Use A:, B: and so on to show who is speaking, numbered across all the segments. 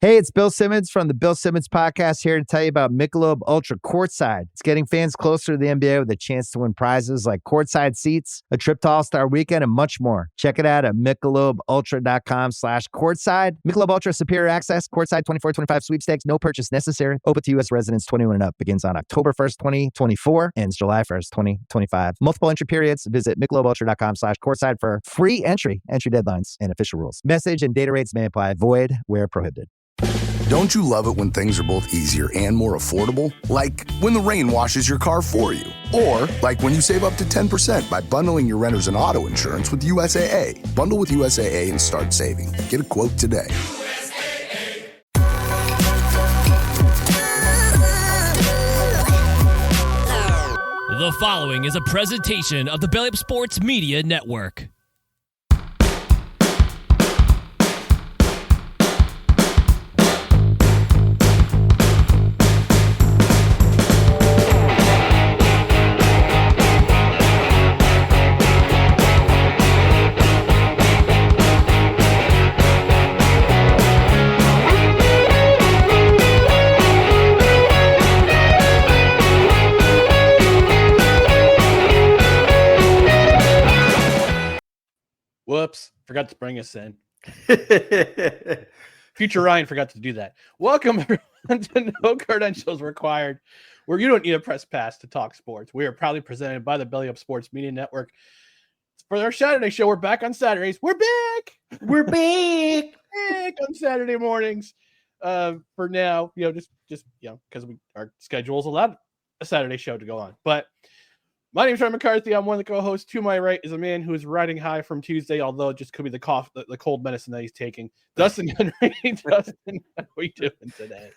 A: Hey, it's Bill Simmons from the Bill Simmons Podcast here to tell you about Michelob Ultra Courtside. It's getting fans closer to the NBA with a chance to win prizes like courtside seats, a trip to All-Star Weekend, and much more. Check it out at MichelobUltra.com/courtside. Michelob Ultra Superior Access, Courtside 24-25 sweepstakes, no purchase necessary. Open to U.S. residents 21 and up. Begins on October 1st, 2024, ends July 1st, 2025. Multiple entry periods. Visit MichelobUltra.com/courtside for free entry deadlines, and official rules. Message and data rates may apply. Void where prohibited.
B: Don't you love it when things are both easier and more affordable? Like when the rain washes your car for you. Or like when you save up to 10% by bundling your renters and auto insurance with USAA. Bundle with USAA and start saving. Get a quote today.
C: The following is a presentation of the Belly Up Sports Media Network.
D: Whoops, forgot to bring us in. Future Ryan forgot to do that. Welcome everyone to No Credentials Required, where you don't need a press pass to talk sports. We are proudly presented by the Belly Up Sports Media Network. For our Saturday show, we're back on Saturdays. We're back!
E: We're back!
D: Back on Saturday mornings. For now, just because our schedules allowed a Saturday show to go on. But my name is Ryan McCarthy. I'm one of the co-hosts. To my right is a man who is riding high from Tuesday, although it just could be the cough, the cold medicine that he's taking. Dustin Henry. Dustin, how are we doing today?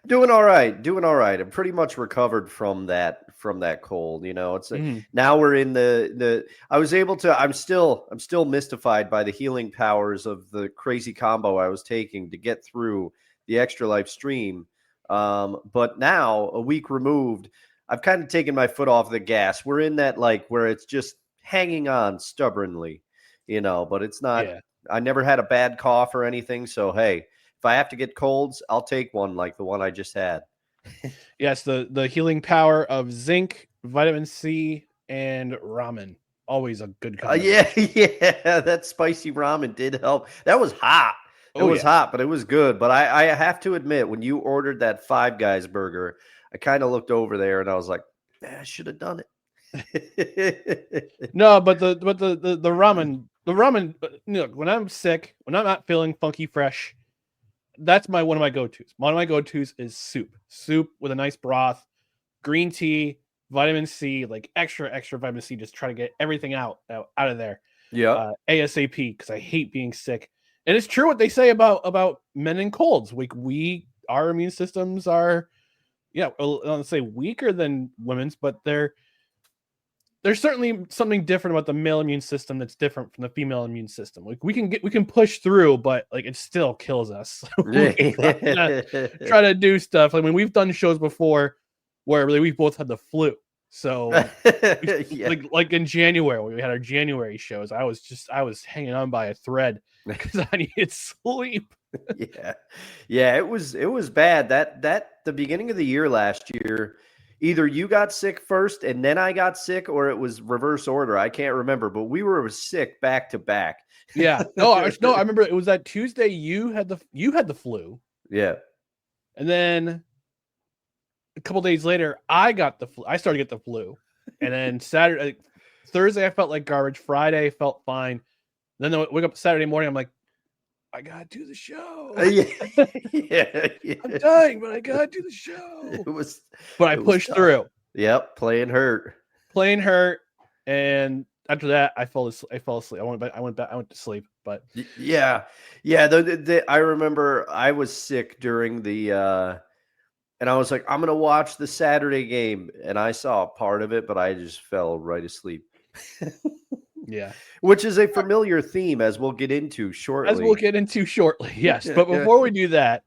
E: Doing all right. I'm pretty much recovered from that cold. It's now we're in the. I was able to. I'm still mystified by the healing powers of the crazy combo I was taking to get through the Extra Life stream. But now, a week removed, I've kind of taken my foot off the gas. We're in that where it's just hanging on stubbornly, but it's not. Yeah. I never had a bad cough or anything. So, hey, if I have to get colds, I'll take one like the one I just had.
D: Yes, the healing power of zinc, vitamin C, and ramen. Always a good combination.
E: Yeah, that spicy ramen did help. That was hot. It was hot, but it was good. But I have to admit, when you ordered that Five Guys burger, I kind of looked over there and I was like, I should have done
D: it. No, but the ramen, look, when I'm sick, when I'm not feeling funky fresh, that's one of my go-tos. One of my go-tos is soup with a nice broth, green tea, vitamin C, like extra vitamin C. Just try to get everything out of there.
E: Yeah,
D: ASAP, because I hate being sick. And it's true what they say about men and colds. Our immune systems are, I don't say weaker than women's, but there's certainly something different about the male immune system that's different from the female immune system. We can push through, but it still kills us. Try to do stuff. We've done shows before where really we both had the flu. So like in January when we had our January shows, I was hanging on by a thread because I needed sleep.
E: Yeah, it was bad. That the beginning of the year last year, either you got sick first and then I got sick, or it was reverse order. I can't remember, but we were sick back to back.
D: Yeah. No, I remember it was that Tuesday you had the flu.
E: Yeah.
D: And then a couple days later, I got the flu. I started to get the flu. And then Thursday I felt like garbage. Friday I felt fine. Then I wake up Saturday morning, I'm like, I gotta do the show.
E: Yeah.
D: I'm dying, but I gotta do the show. But I pushed through.
E: Yep, playing hurt,
D: and after that, I fell asleep. I went to sleep. But
E: yeah. I remember I was sick during the, and I was like, I'm gonna watch the Saturday game, and I saw a part of it, but I just fell right asleep.
D: Yeah.
E: Which is a familiar theme, as we'll get into shortly.
D: Yes. But before we do that,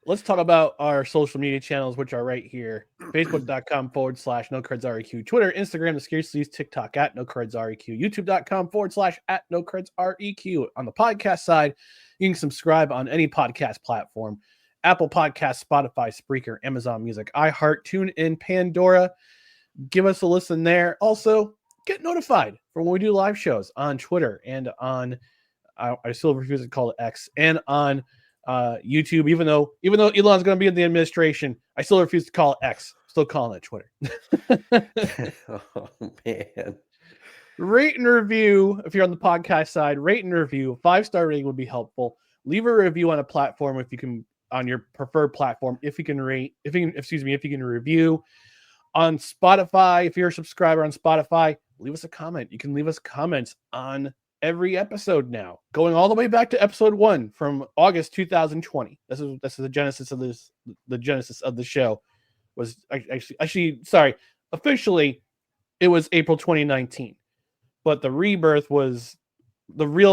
D: let's talk about our social media channels, which are right here. Facebook.com/NoCardsREQ, Twitter, Instagram, the Scarcely TikTok @NoCardsREQ, YouTube.com/@NoCardsREQ. On the podcast side, you can subscribe on any podcast platform: Apple Podcasts, Spotify, Spreaker, Amazon Music, iHeart, TuneIn, Pandora. Give us a listen there. Also, get notified for when we do live shows on Twitter and on I still refuse to call it X, and on YouTube. Even though Elon's going to be in the administration, I still refuse to call it X. Still calling it Twitter.
E: Oh man!
D: Rate and review if you're on the podcast side. Rate and review. 5-star rating would be helpful. Leave a review on a platform if you can, on your preferred platform. If you can review on Spotify. If you're a subscriber on Spotify, leave us a comment. You can leave us comments on every episode now, going all the way back to episode 1 from August 2020. This is the genesis of this. The genesis of the show was officially it was April 2019, but the real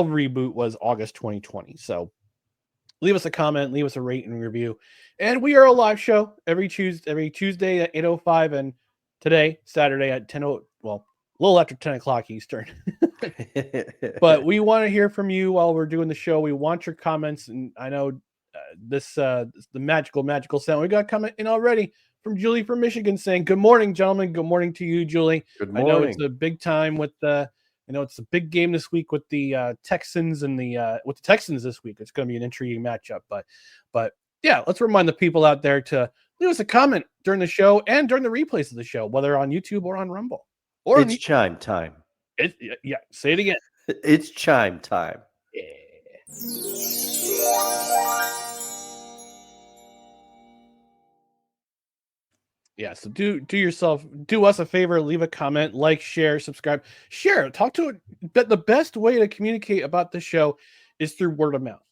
D: reboot was August 2020. So leave us a comment, leave us a rate and review, and we are a live show every Tuesday at 8:05, and today Saturday at 10:00. Well, a little after 10 o'clock Eastern. But we want to hear from you while we're doing the show. We want your comments, and I know the magical sound. We got a comment in already from Julie from Michigan saying, "Good morning, gentlemen." Good morning to you, Julie.
E: Good morning.
D: I know it's a big time with it's a big game this week with the Texans and with the Texans this week. It's going to be an intriguing matchup, but yeah, let's remind the people out there to leave us a comment during the show and during the replays of the show, whether on YouTube or on Rumble. Or
E: it's chime time.
D: Say it again.
E: It's chime time.
D: Yeah, so do us a favor, leave a comment, like, share, subscribe, share, talk to it. But the best way to communicate about the show is through word of mouth.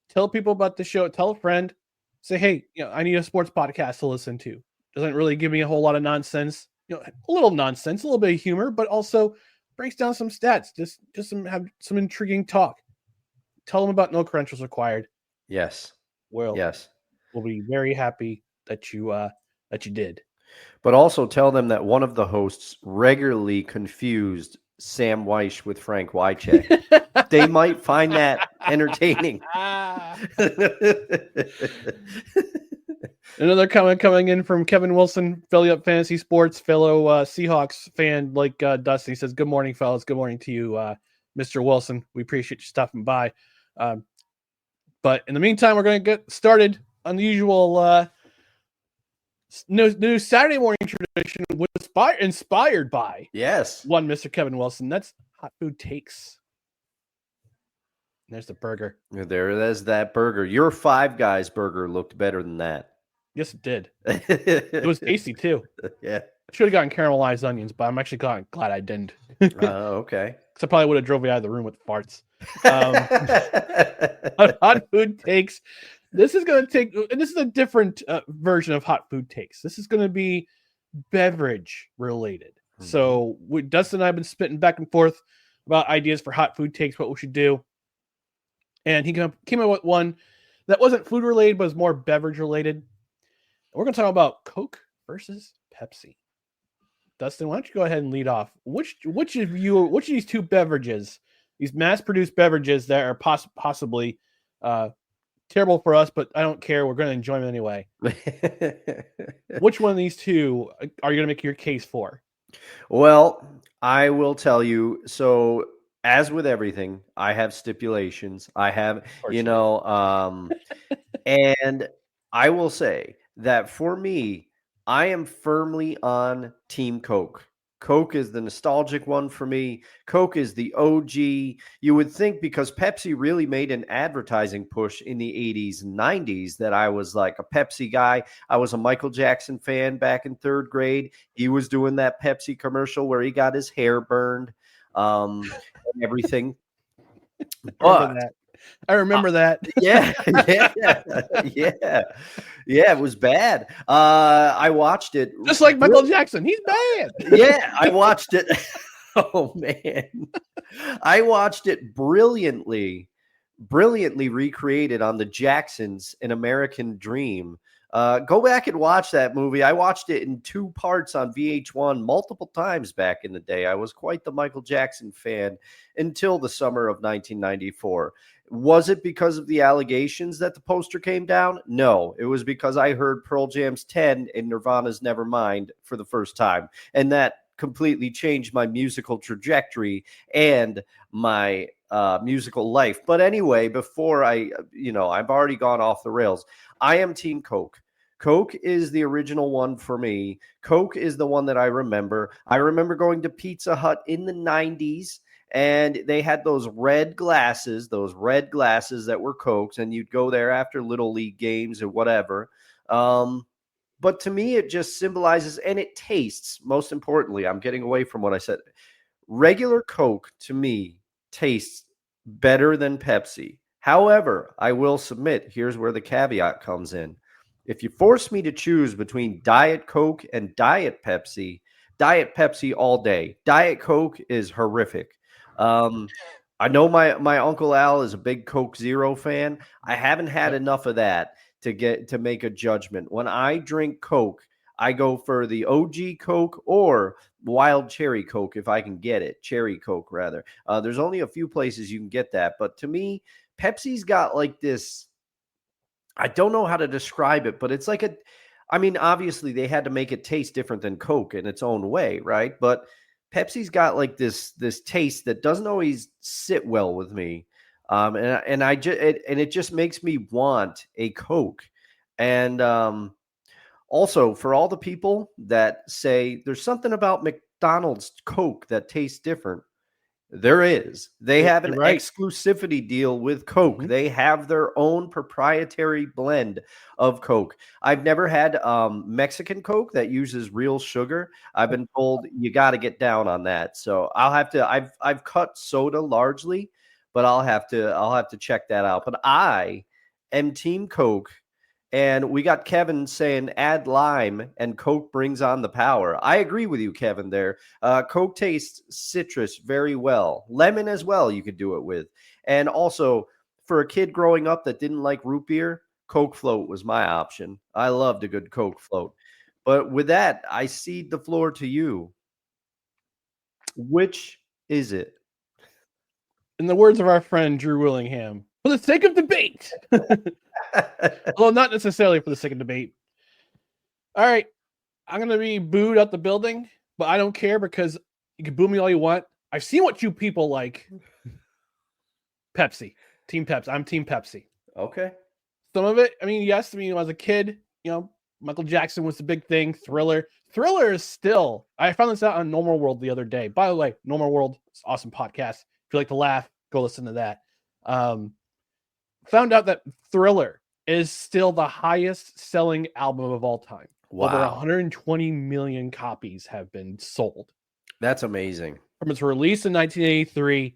D: Tell people about the show, tell a friend, say, hey, I need a sports podcast to listen to. Doesn't really give me a whole lot of nonsense. A little nonsense, a little bit of humor, but also breaks down some stats. Just have some intriguing talk. Tell them about no credentials required.
E: Yes.
D: Well,
E: yes.
D: We'll be very happy that you did.
E: But also tell them that one of the hosts regularly confused Sam Weish with Frank Wycheck. They might find that entertaining.
D: Another comment coming in from Kevin Wilson, Philly Up Fantasy Sports, fellow Seahawks fan like Dusty. He says, "Good morning, fellas. Good morning to you, Mr. Wilson. We appreciate you stopping by." But in the meantime, we're going to get started on the usual new Saturday morning tradition inspired by one Mr. Kevin Wilson. That's Hot Food Takes. And there's the burger.
E: There's that burger. Your Five Guys burger looked better than that.
D: Yes, it did. It was tasty too.
E: Yeah.
D: I should have gotten caramelized onions, but I'm actually glad I didn't.
E: Okay.
D: Because I probably would have drove you out of the room with farts. Hot Food Takes. This is going to take, and this is a different version of Hot Food Takes. This is going to be beverage related. Mm-hmm. So Dustin and I have been spitting back and forth about ideas for Hot Food Takes, what we should do. And he came up with one that wasn't food related, but was more beverage related. We're going to talk about Coke versus Pepsi. Dustin, why don't you go ahead and lead off? Which of these two beverages, these mass-produced beverages that are possibly terrible for us, but I don't care. We're going to enjoy them anyway. Which one of these two are you going to make your case for?
E: Well, I will tell you. So, as with everything, I have stipulations. I have, and I will say that for me, I am firmly on Team Coke. Coke is the nostalgic one for me. Coke is the OG. You would think because Pepsi really made an advertising push in the 80s and 90s that I was like a Pepsi guy. I was a Michael Jackson fan back in 3rd grade. He was doing that Pepsi commercial where he got his hair burned and everything.
D: I remember that.
E: Yeah. It was bad. I watched it.
D: Just like Michael Jackson. He's bad.
E: Yeah, I watched it. Oh, man. I watched it brilliantly brilliantly recreated on the Jacksons, An American Dream. Go back and watch that movie. I watched it in 2 parts on VH1 multiple times back in the day. I was quite the Michael Jackson fan until the summer of 1994. Was it because of the allegations that the poster came down? No, it was because I heard Pearl Jam's 10 and Nirvana's Nevermind for the first time. And that completely changed my musical trajectory and my musical life. But anyway, before I've already gone off the rails. I am Team Coke. Coke is the original one for me. Coke is the one that I remember. I remember going to Pizza Hut in the 90s, and they had those red glasses that were Cokes, and you'd go there after Little League games or whatever. But to me, it just symbolizes, and it tastes, most importantly, I'm getting away from what I said. Regular Coke, to me, tastes better than Pepsi. However, I will submit, here's where the caveat comes in. If you force me to choose between Diet Coke and Diet Pepsi all day. Diet Coke is horrific. I know my Uncle Al is a big Coke Zero fan. I haven't had enough of that to make a judgment. When I drink Coke, I go for the OG Coke or Wild Cherry Coke if I can get it. Cherry Coke, rather. There's only a few places you can get that. But to me, Pepsi's got like this, I don't know how to describe it, but it's like obviously they had to make it taste different than Coke in its own way, right? But Pepsi's got like this taste that doesn't always sit well with me. And it just makes me want a Coke. And also, for all the people that say there's something about McDonald's Coke that tastes different, there is. They have an exclusivity deal with Coke. Mm-hmm. They have their own proprietary blend of Coke. I've never had Mexican Coke that uses real sugar. I've been told you got to get down on that. So I'll have to. I've cut soda largely, but I'll have to check that out. But I am Team Coke. And we got Kevin saying add lime and Coke brings on the power. I agree with you, Kevin, there. Coke tastes citrus very well. Lemon as well you could do it with. And also, for a kid growing up that didn't like root beer, Coke Float was my option. I loved a good Coke Float. But with that, I cede the floor to you. Which is it?
D: In the words of our friend Drew Willingham, for the sake of debate. Well, not necessarily for the sake of debate. All right. I'm going to be booed out the building, but I don't care because you can boo me all you want. I've seen what you people like. Pepsi. Team Pepsi. I'm Team Pepsi.
E: Okay.
D: Some of it, yes. When I was a kid, Michael Jackson was the big thing. Thriller. Thriller is still, I found this out on Normal World the other day. By the way, Normal World is an awesome podcast. If you like to laugh, go listen to that. Found out that Thriller is still the highest selling album of all time.
E: Wow.
D: Over 120 million copies have been sold.
E: That's amazing.
D: From its release in 1983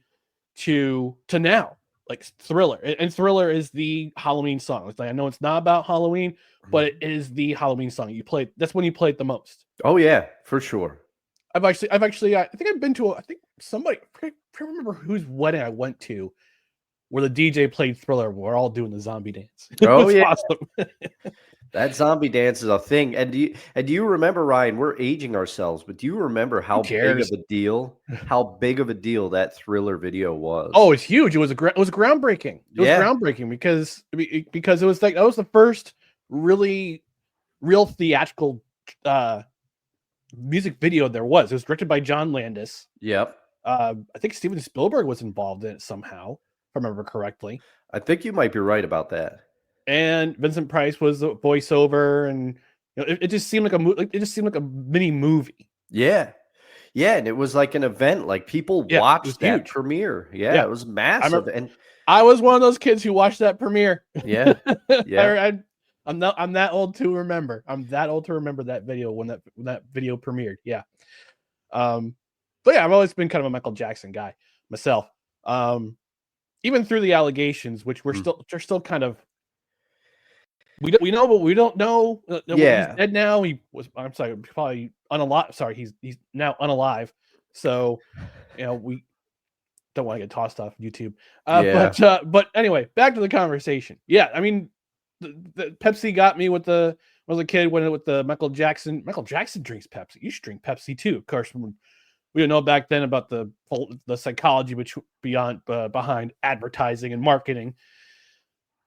D: to now, like Thriller. And Thriller is the Halloween song. It's like, I know it's not about Halloween, but it is the Halloween song. That's when you play it the most.
E: Oh yeah, for sure.
D: I've actually, I think I've been to, I can't remember whose wedding I went to, where the DJ played Thriller. We're all doing the zombie dance.
E: Oh yeah,
D: awesome.
E: That zombie dance is a thing. And do you remember, Ryan? We're aging ourselves, but do you remember how big of a deal that Thriller video was?
D: Oh, it's huge. It was groundbreaking. It was groundbreaking because it was like that was the first real theatrical music video there was. It was directed by John Landis.
E: Yep.
D: I think Steven Spielberg was involved in it somehow, if I remember correctly.
E: I think you might be right about that. And
D: Vincent Price was the voiceover, and it just seemed like a mini movie.
E: Yeah, yeah, and it was like an event. Like people watched that premiere. Yeah, it was massive. And
D: I was one of those kids who watched that premiere.
E: Yeah, yeah.
D: I'm that old to remember. I'm that old to remember that video when that video premiered. Yeah. But yeah, I've always been kind of a Michael Jackson guy myself. Even through the allegations, which they're still kind of. We know, but we don't know. He's dead now. I'm sorry, probably unalive. Sorry, he's now unalive. So, don't want to get tossed off YouTube.
E: Yeah.
D: But anyway, back to the conversation. Yeah, I mean, the Pepsi got me with when I was a kid, with the Michael Jackson. Michael Jackson drinks Pepsi. You should drink Pepsi too. Of course, we didn't know back then about the psychology behind advertising and marketing.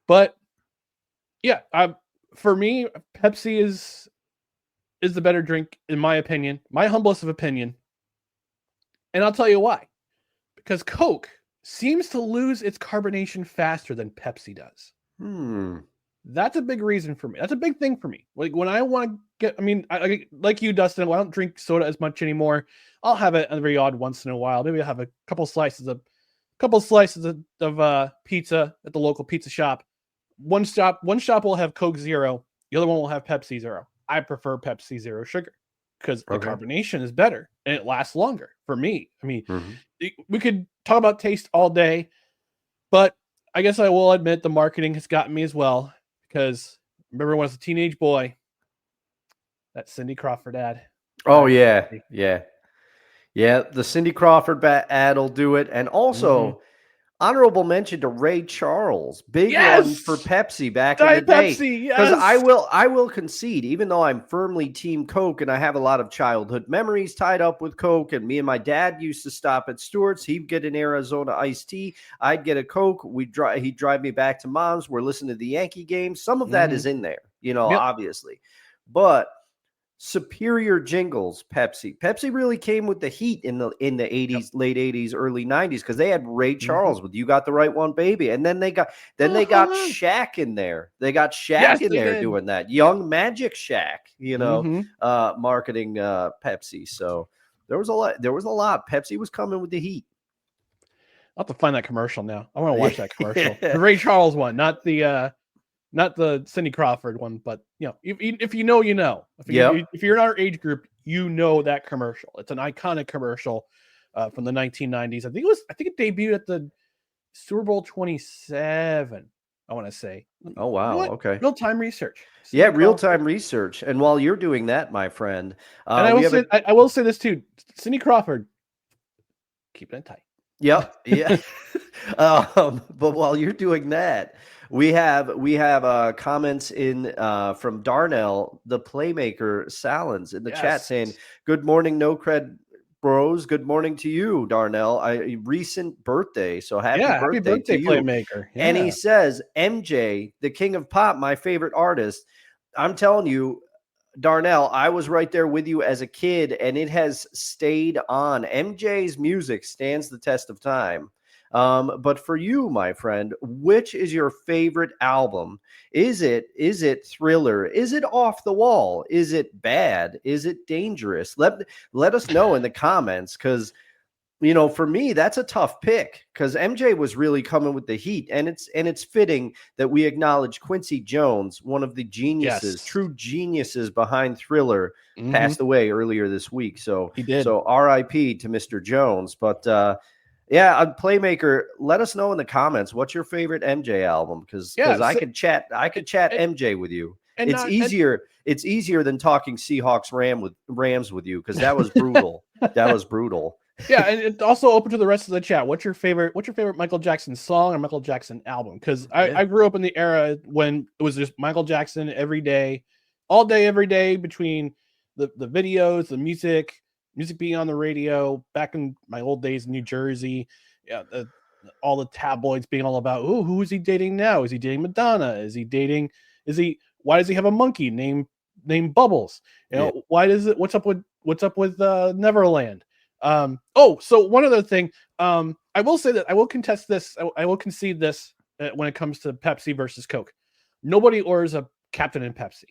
D: But yeah, for me, Pepsi is the better drink, in my opinion, my humblest of opinion. And I'll tell you why. Because Coke seems to lose its carbonation faster than Pepsi does. That's a big reason for me. That's a big thing for me. Like when I want to get, I mean, I like you, Dustin, I don't drink soda as much anymore. I'll have it every odd once in a while. Maybe I'll have a couple slices of pizza at the local pizza shop. One shop will have Coke Zero. The other one will have Pepsi Zero. I prefer Pepsi Zero Sugar because the carbonation is better and it lasts longer for me. I mean, we could talk about taste all day, but I guess I will admit the marketing has gotten me as well. Because remember when I was a teenage boy, that Cindy Crawford ad.
E: Oh, yeah. The Cindy Crawford ad will do it. And also, honorable mention to Ray Charles. Big one for Pepsi back in the day.
D: Pepsi,
E: because I will concede, even though I'm firmly Team Coke and I have a lot of childhood memories tied up with Coke, and me and my dad used to stop at Stewart's. He'd get an Arizona iced tea. I'd get a Coke. He'd drive me back to Mom's. We're listening to the Yankee game. Some of that is in there, obviously. But superior jingles, Pepsi really came with the heat in the 80s, late 80s, early 90s, because they had Ray Charles with "You Got the Right One, Baby," and then they got Shaq in there. They got Shaq in there doing that. Young Magic Shaq, marketing Pepsi. So there was a lot. Pepsi was coming with the heat.
D: I'll have to find that commercial now. I want to watch that commercial. The Ray Charles one, not the Cindy Crawford one, but if you know, you know. If you're in our age group, you know that commercial. It's an iconic commercial from the 1990s. I think it debuted at the Super Bowl 27. I want to say.
E: Oh wow! Okay.
D: Real-time research.
E: Real-time research. And while you're doing that, my friend,
D: and I will say this too, Cindy Crawford, keep it tight.
E: Yep. Yeah. But while you're doing that, we have comments in from Darnell, the playmaker Salins, in the chat saying, "Good morning, No Cred Bros. Good morning to you, Darnell. A recent birthday, so happy birthday to you,
D: playmaker." Yeah.
E: And he says, "MJ, the king of pop, my favorite artist." I'm telling you, Darnell, I was right there with you as a kid, and it has stayed on. MJ's music stands the test of time. But for you, my friend, which is your favorite album? Is it Thriller? Is it Off the Wall? Is it Bad? Is it Dangerous? Let us know in the comments, because for me, that's a tough pick, because MJ was really coming with the heat, and it's fitting that we acknowledge Quincy Jones, one of the geniuses, true geniuses behind Thriller, passed away earlier this week. So
D: he did.
E: So R.I.P. to Mr. Jones. But on Playmaker, let us know in the comments what's your favorite MJ album, because I could chat MJ with you. It's easier than talking Seahawks Rams with you, because that was brutal. That was brutal.
D: Yeah, and it's also open to the rest of the chat. What's your favorite Michael Jackson song or Michael Jackson album? Because I grew up in the era when it was just Michael Jackson every day, all day, every day, between the videos, the music being on the radio. Back in my old days in New Jersey, all the tabloids being all about, who is he dating now? Is he dating Madonna? Why does he have a monkey named Bubbles? What's up with Neverland? So one other thing, I will say that I will contest this. I will concede this when it comes to Pepsi versus Coke. Nobody orders a Captain and Pepsi.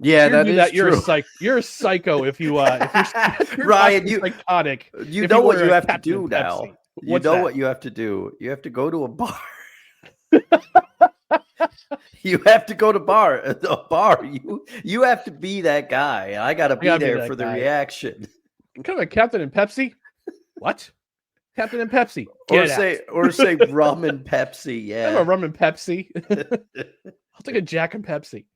E: Yeah,
D: You're a psycho if you're
E: Ryan,
D: you psychotic.
E: You know what you have to do now. You know what you have to do. You have to go to a bar. You have to go to a bar. You have to be that guy. I got to be there for the reaction.
D: Kind of a Captain and Pepsi? What? Captain and Pepsi.
E: Or say rum and Pepsi. Yeah.
D: I have a rum and Pepsi. I'll take a Jack and Pepsi.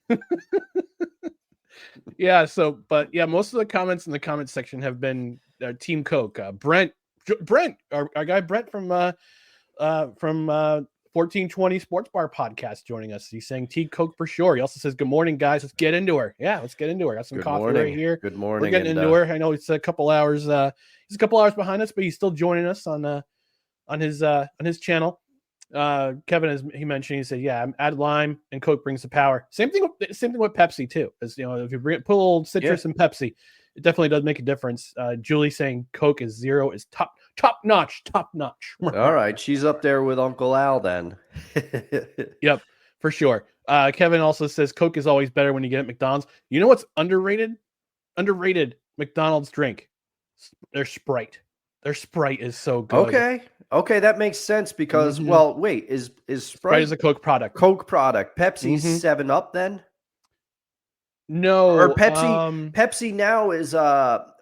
D: Most of the comments in the comment section have been Team Coke. Brent Brent, our guy Brent from 1420 Sports Bar Podcast joining us. He's saying tea Coke for sure. He also says, good morning, guys. Let's get into her. Yeah, let's get into her. Got some coffee right here.
E: Good morning.
D: We're getting into her. I know it's a couple hours. He's a couple hours behind us, but he's still joining us on his channel. Kevin, as he mentioned, he said, yeah, add lime and Coke brings the power. Same thing with Pepsi too. As you know, if you put a little citrus in Pepsi, it definitely does make a difference. Julie saying Coke is zero is top notch.
E: All right, she's up there with Uncle Al then.
D: Yep, for sure. Kevin also says Coke is always better when you get at McDonald's. You know what's underrated? Underrated McDonald's drink. Their Sprite. Their Sprite is so good.
E: Okay, that makes sense because well, wait, is Sprite
D: is a Coke product?
E: Coke product. Pepsi's 7-Up then?
D: No,
E: or Pepsi. Pepsi now is what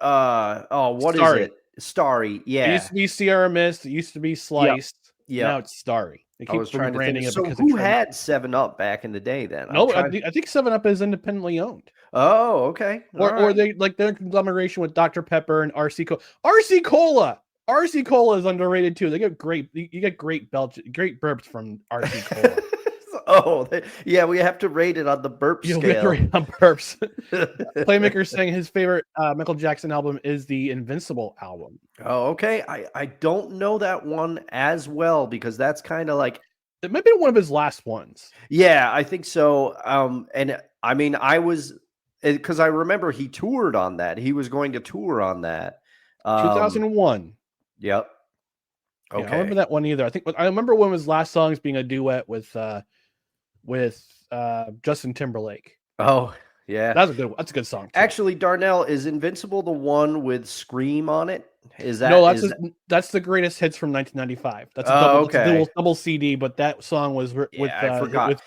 D: Starry.
E: is it? Starry. Yeah.
D: It used to be Sierra Mist. It used to be Sliced.
E: Yeah.
D: Now it's Starry. They keep rebranding it.
E: So who had 7-Up back in the day then?
D: No, I think 7-Up is independently owned.
E: Oh, okay.
D: Or they like their conglomeration with Dr. Pepper and RC Cola. RC Cola. RC Cola is underrated too. They get great. You get great burps from RC Cola.
E: We have to rate it on the burp scale.
D: On burps. Playmaker saying his favorite Michael Jackson album is the Invincible album.
E: Oh, okay. I don't know that one as well because that's kind of like
D: it might be one of his last ones.
E: Yeah, I think so. And I mean, because I remember he toured on that. He was going to tour on that.
D: 2001.
E: Yep. Okay.
D: Yeah, I remember that one either. I remember one of his last songs being a duet with Justin Timberlake.
E: Oh, yeah.
D: That's a good song too.
E: Actually, Darnell, is Invincible the one with Scream on it? Is that
D: that's the greatest hits from 1995. That's a double CD, but that song was with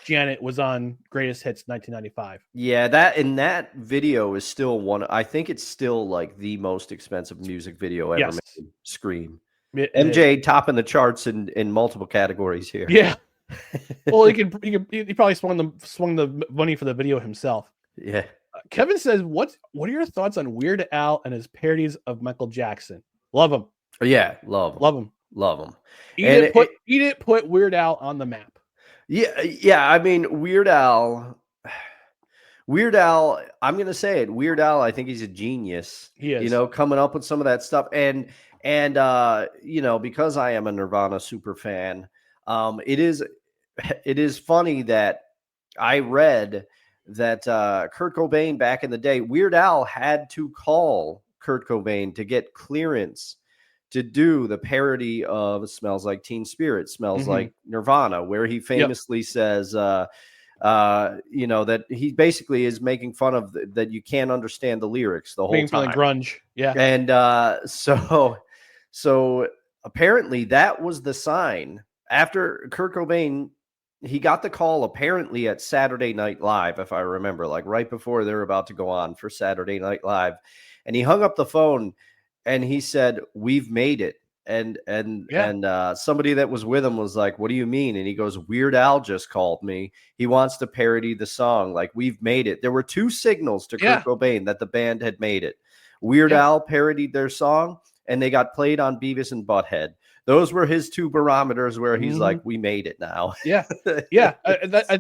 D: Janet was on Greatest Hits 1995.
E: Yeah, that video is still one. I think it's still like the most expensive music video ever made. Scream. MJ topping the charts in multiple categories here.
D: Yeah. Well, he probably swung the money for the video himself.
E: Yeah.
D: Kevin says, "What are your thoughts on Weird Al and his parodies of Michael Jackson? Love him.
E: Yeah, love him.
D: Put Weird Al on the map.
E: Yeah. I mean, Weird Al. I'm gonna say it. Weird Al. I think he's a genius.
D: He is.
E: Coming up with some of that stuff, and because I am a Nirvana super fan, it is funny that I read that Kurt Cobain back in the day, Weird Al had to call Kurt Cobain to get clearance to do the parody of Smells Like Teen Spirit, Smells Like Nirvana, where he famously says, that he basically is making fun of that you can't understand the lyrics the whole time.
D: Like grunge. Yeah.
E: And so apparently that was the sign. After Kurt Cobain, he got the call apparently at Saturday Night Live, if I remember, like right before they were about to go on for Saturday Night Live. And he hung up the phone and he said, "We've made it." And somebody that was with him was like, "What do you mean?" And he goes, "Weird Al just called me. He wants to parody the song. Like, we've made it." There were two signals to Kurt Cobain that the band had made it. Weird Al parodied their song and they got played on Beavis and Butthead. Those were his two barometers where he's like, "We made it now."
D: Yeah.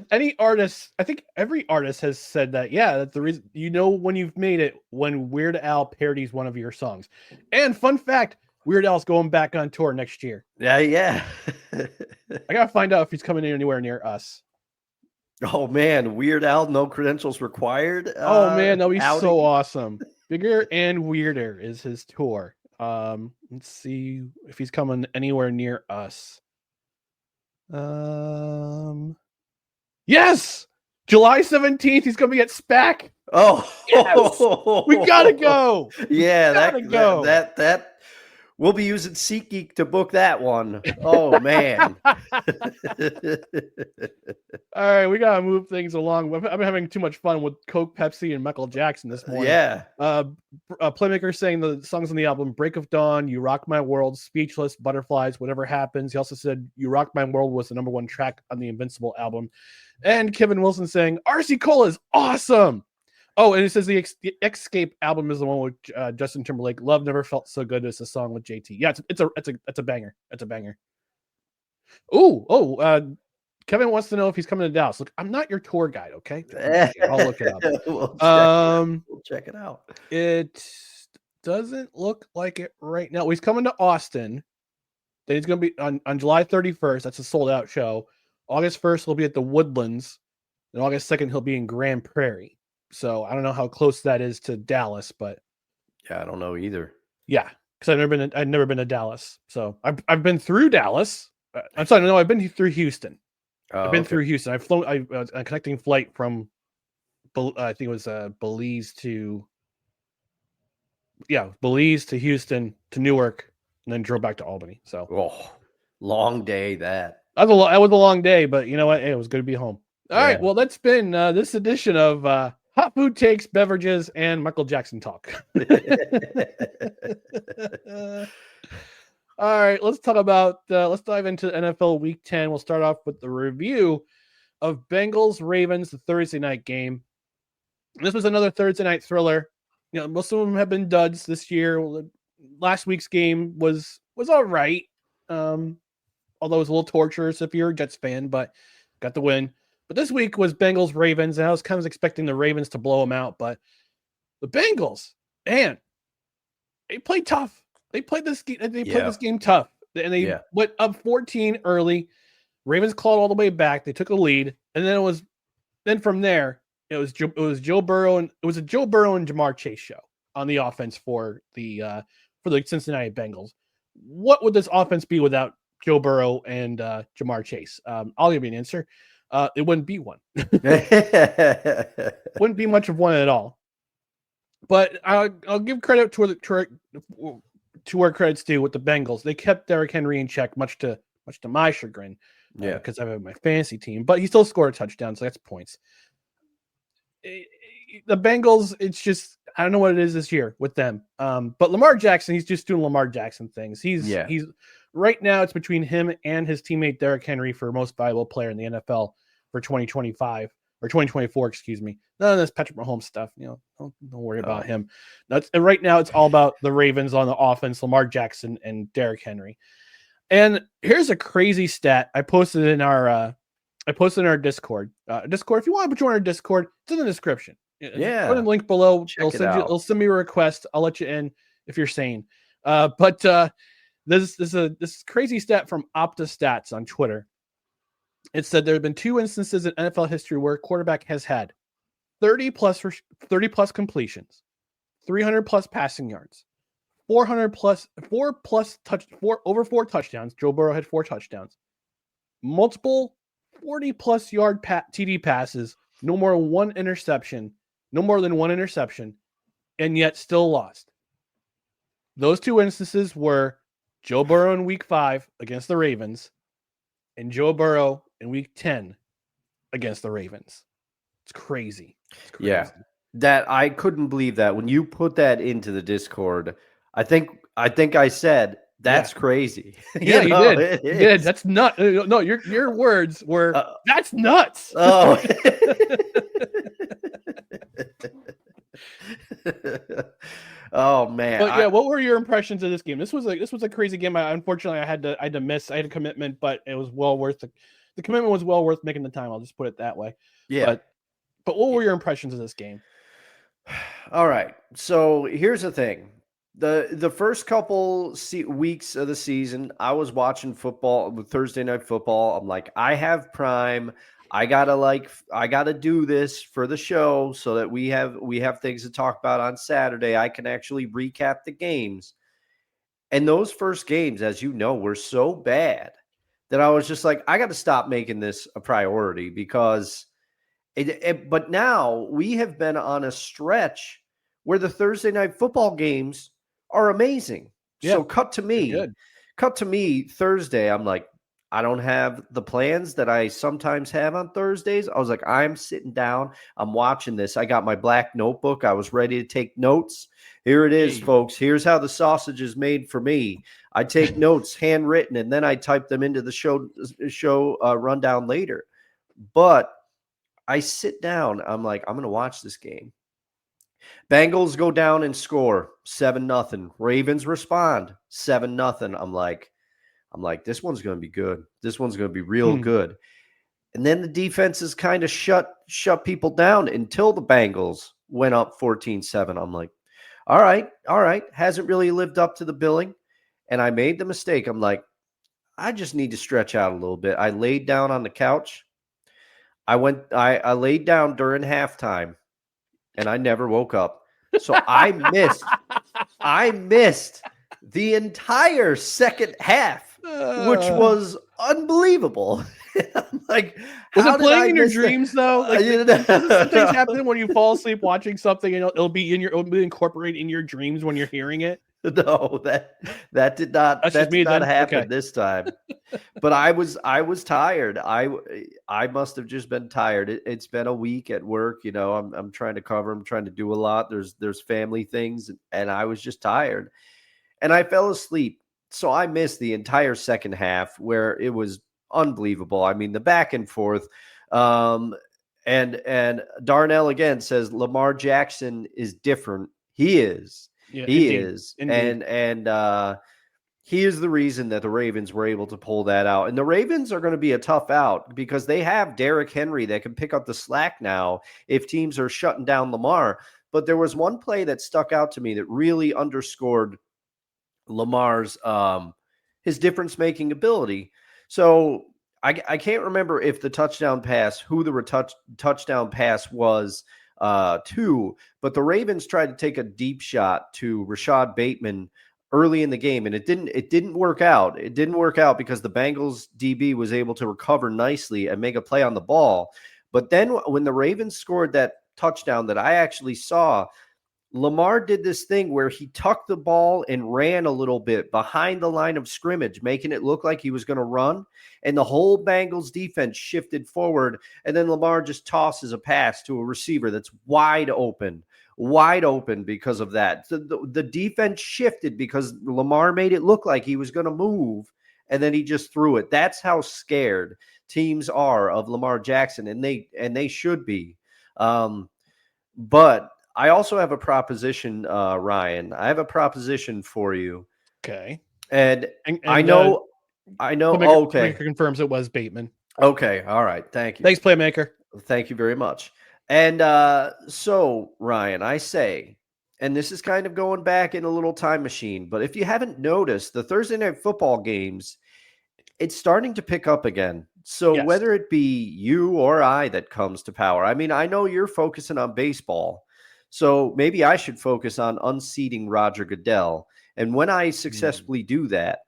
D: Any artist, I think every artist has said that. Yeah, that's the reason. When you've made it when Weird Al parodies one of your songs. And fun fact, Weird Al's going back on tour next year.
E: Yeah.
D: I gotta find out if he's coming in anywhere near us.
E: Oh man, Weird Al, no credentials required.
D: Oh man, that'll be so awesome. Bigger and Weirder is his tour. Let's see if he's coming anywhere near us. Yes, July 17th. He's gonna be at SPAC.
E: Oh,
D: yes! We gotta go.
E: Yeah, that we'll be using SeatGeek to book that one. Oh man.
D: All right, we gotta move things along. I've been having too much fun with Coke, Pepsi, and Michael Jackson this morning.
E: Yeah.
D: Playmaker saying the songs on the album: "Break of Dawn," "You Rock My World," "Speechless," "Butterflies," "Whatever Happens." He also said "You Rock My World" was the #1 track on the Invincible album. And Kevin Wilson saying RC Cola is awesome. Oh, and it says the Escape album is the one with Justin Timberlake. Love Never Felt So Good as a song with JT. Yeah, it's a banger. It's a banger. Kevin wants to know if he's coming to Dallas. Look, I'm not your tour guide, okay? I'll look it up.
E: We'll check it out.
D: It doesn't look like it right now. He's coming to Austin. Then he's going to be on July 31st. That's a sold out show. August 1st, he'll be at the Woodlands. And August 2nd, he'll be in Grand Prairie. So I don't know how close that is to Dallas, but
E: yeah, I don't know either.
D: Yeah, because I've never been to Dallas. So I've been through Dallas. I'm sorry, no, I've been through Houston. I've been through Houston. I've flown a connecting flight from I think it was Belize to Houston to Newark, and then drove back to Albany. So
E: long day that.
D: That was a long day, but you know what? Hey, it was good to be home. All right, well, that's been this edition of Hot Food Takes, Beverages, and Michael Jackson Talk. All right, let's talk about let's dive into NFL Week 10. We'll start off with the review of Bengals-Ravens, the Thursday night game. This was another Thursday night thriller. You know, most of them have been duds this year. Last week's game was all right, although it was a little torturous if you're a Jets fan, but got the win. But this week was Bengals-Ravens, and I was kind of expecting the Ravens to blow them out, but the Bengals, man, they played tough. They played this game. They played this game tough, and they went up 14 early. Ravens clawed all the way back. They took a lead, and then from there it was Joe Burrow, and it was a Joe Burrow and Jamar Chase show on the offense for the Cincinnati Bengals. What would this offense be without Joe Burrow and Jamar Chase? I'll give you an answer. It wouldn't be one. Wouldn't be much of one at all. But I'll give credit to where credit's due with the Bengals. They kept Derrick Henry in check, much to my chagrin. Because I have my fantasy team, but he still scored a touchdown, so that's points. The Bengals, it's just I don't know what it is this year with them. But Lamar Jackson, he's just doing Lamar Jackson things. He's right now it's between him and his teammate Derrick Henry for most valuable player in the NFL for 2025 or 2024, excuse me. None of this Patrick Mahomes stuff, don't worry about him. And right now it's all about the Ravens on the offense, Lamar Jackson and Derrick Henry. And here's a crazy stat I posted in our Discord. Discord, if you want to join our Discord, it's in the description.
E: Yeah,
D: go to the link below.
E: It'll
D: send me a request. I'll let you in if you're sane. But this is crazy stat from OptaStats on Twitter. It said there have been 2 instances in NFL history where a quarterback has had 30 plus completions, 300 plus passing yards, 400 plus over 4 touchdowns. Joe Burrow had 4 touchdowns, multiple 40 plus yard TD passes, no more than one interception, and yet still lost. Those 2 instances were Joe Burrow in week 5 against the Ravens and Joe Burrow in week 10 against the Ravens. It's crazy.
E: Yeah. That I couldn't believe that when you put that into the Discord. I think I said that's crazy.
D: Yeah, you did. You did. That's nuts. No, your words were that's nuts.
E: Oh. Oh man.
D: But what were your impressions of this game? This was a crazy game. Unfortunately I had to miss. I had a commitment, but it was well worth the commitment was well worth making the time. I'll just put it that way.
E: Yeah.
D: But what were your impressions of this game?
E: All right. So here's the thing. The first couple weeks of the season, I was watching football, Thursday night football. I'm like, I have Prime. I gotta do this for the show so that we have things to talk about on Saturday. I can actually recap the games. And those first games, as you know, were so bad that I was just like, I got to stop making this a priority because but now we have been on a stretch where the Thursday night football games are amazing. Yeah, so cut to me Thursday. I'm like, I don't have the plans that I sometimes have on Thursdays. I was like, I'm sitting down. I'm watching this. I got my black notebook. I was ready to take notes. Here it is, folks. Here's how the sausage is made for me. I take notes handwritten, and then I type them into the show rundown later. But I sit down. I'm like, I'm going to watch this game. Bengals go down and score 7-0. Ravens respond 7-0. I'm like, this one's going to be good. This one's going to be real good. And then the defenses kind of shut people down until the Bengals went up 14-7. I'm like, all right. Hasn't really lived up to the billing. And I made the mistake. I'm like, I just need to stretch out a little bit. I laid down on the couch. I laid down during halftime and I never woke up. So I missed the entire second half, which was unbelievable. I'm like,
D: was it playing in your dreams though? Like, things happen when you fall asleep watching something, and it'll be incorporated in your dreams when you're hearing it.
E: No, that did not happen this time. But I was tired. I must have just been tired. It's been a week at work. You know, I'm trying to cover. I'm trying to do a lot. There's family things, and I was just tired, and I fell asleep. So I missed the entire second half where it was unbelievable. I mean, the back and forth. And Darnell again says Lamar Jackson is different. He is. Yeah, he is. Indeed. And he is the reason that the Ravens were able to pull that out. And the Ravens are going to be a tough out because they have Derrick Henry that can pick up the slack now if teams are shutting down Lamar. But there was one play that stuck out to me that really underscored Lamar's his difference-making ability. So I can't remember if the touchdown pass, who the touchdown pass was to, but the Ravens tried to take a deep shot to Rashad Bateman early in the game, and it didn't work out. It didn't work out because the Bengals DB was able to recover nicely and make a play on the ball. But then when the Ravens scored that touchdown that I actually saw, Lamar did this thing where he tucked the ball and ran a little bit behind the line of scrimmage, making it look like he was going to run. And the whole Bengals defense shifted forward. And then Lamar just tosses a pass to a receiver that's wide open because of that. The defense shifted because Lamar made it look like he was going to move. And then he just threw it. That's how scared teams are of Lamar Jackson. And they should be. But I also have a proposition, Ryan. I have a proposition for you.
D: Okay.
E: And I know.
D: Playmaker confirms it was Bateman.
E: Okay. All right. Thank you.
D: Thanks, Playmaker.
E: Thank you very much. And so, Ryan, I say, and this is kind of going back in a little time machine, but if you haven't noticed, the Thursday Night Football games, it's starting to pick up again. So yes. Whether it be you or I that comes to power, I mean, I know you're focusing on baseball. So maybe I should focus on unseating Roger Goodell. And when I successfully do that,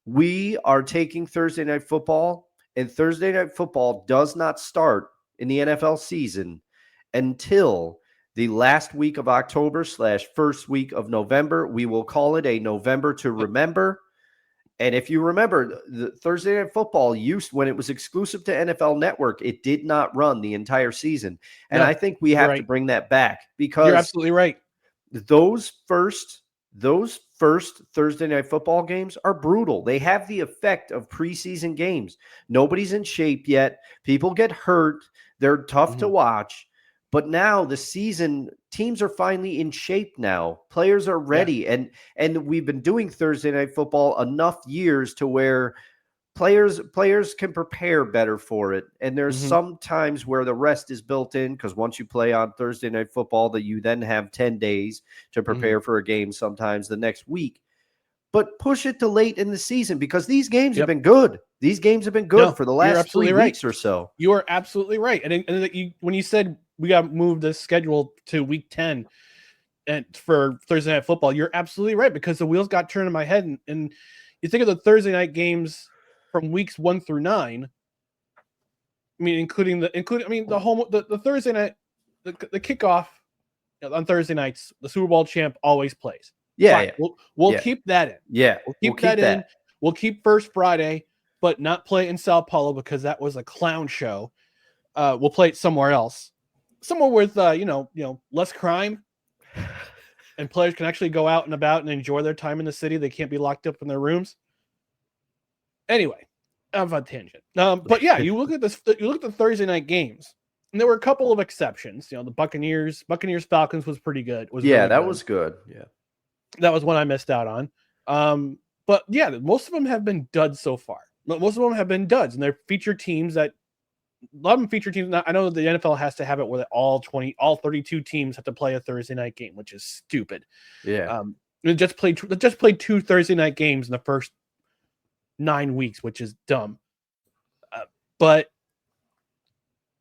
E: we are taking Thursday Night Football, and Thursday Night Football does not start in the NFL season until the last week of October / first week of November. We will call it a November to remember. And if you remember, the Thursday Night Football when it was exclusive to NFL Network, it did not run the entire season. And I think we have to bring that back because
D: you're absolutely right.
E: Those first Thursday Night Football games are brutal. They have the effect of preseason games. Nobody's in shape yet. People get hurt. They're tough to watch. But now the season, teams are finally in shape now. Players are ready. Yeah. And we've been doing Thursday Night Football enough years to where players can prepare better for it. And there's some times where the rest is built in because once you play on Thursday Night Football, that you then have 10 days to prepare for a game sometimes the next week. But push it to late in the season because these games have been good. These games have been good for the last 3 weeks or so.
D: You are absolutely right. And when you said we got to move the schedule to week 10 and for Thursday Night Football, you're absolutely right because the wheels got turned in my head. And you think of the Thursday night games from weeks 1 through 9. I mean, the Thursday night, the kickoff on Thursday nights, the Super Bowl champ always plays.
E: Yeah.
D: We'll keep that in.
E: Yeah.
D: We'll keep that in. We'll keep First Friday, but not play in Sao Paulo because that was a clown show. We'll play it somewhere else. Somewhere with less crime and players can actually go out and about and enjoy their time in the city. They can't be locked up in their rooms. Anyway, I'm on a tangent. But yeah, you look at the Thursday night games And there were a couple of exceptions. The Buccaneers Falcons was pretty good. Was
E: yeah,
D: really
E: that
D: good.
E: was good. Yeah,
D: that was one I missed out on. But yeah, most of them have been duds so far. Most of them have been duds, and they're featured teams that a lot of them feature teams. I know the NFL has to have it where all 32 teams have to play a Thursday night game, which is stupid.
E: Yeah.
D: They just played 2 Thursday night games in the first 9 weeks, which is dumb. But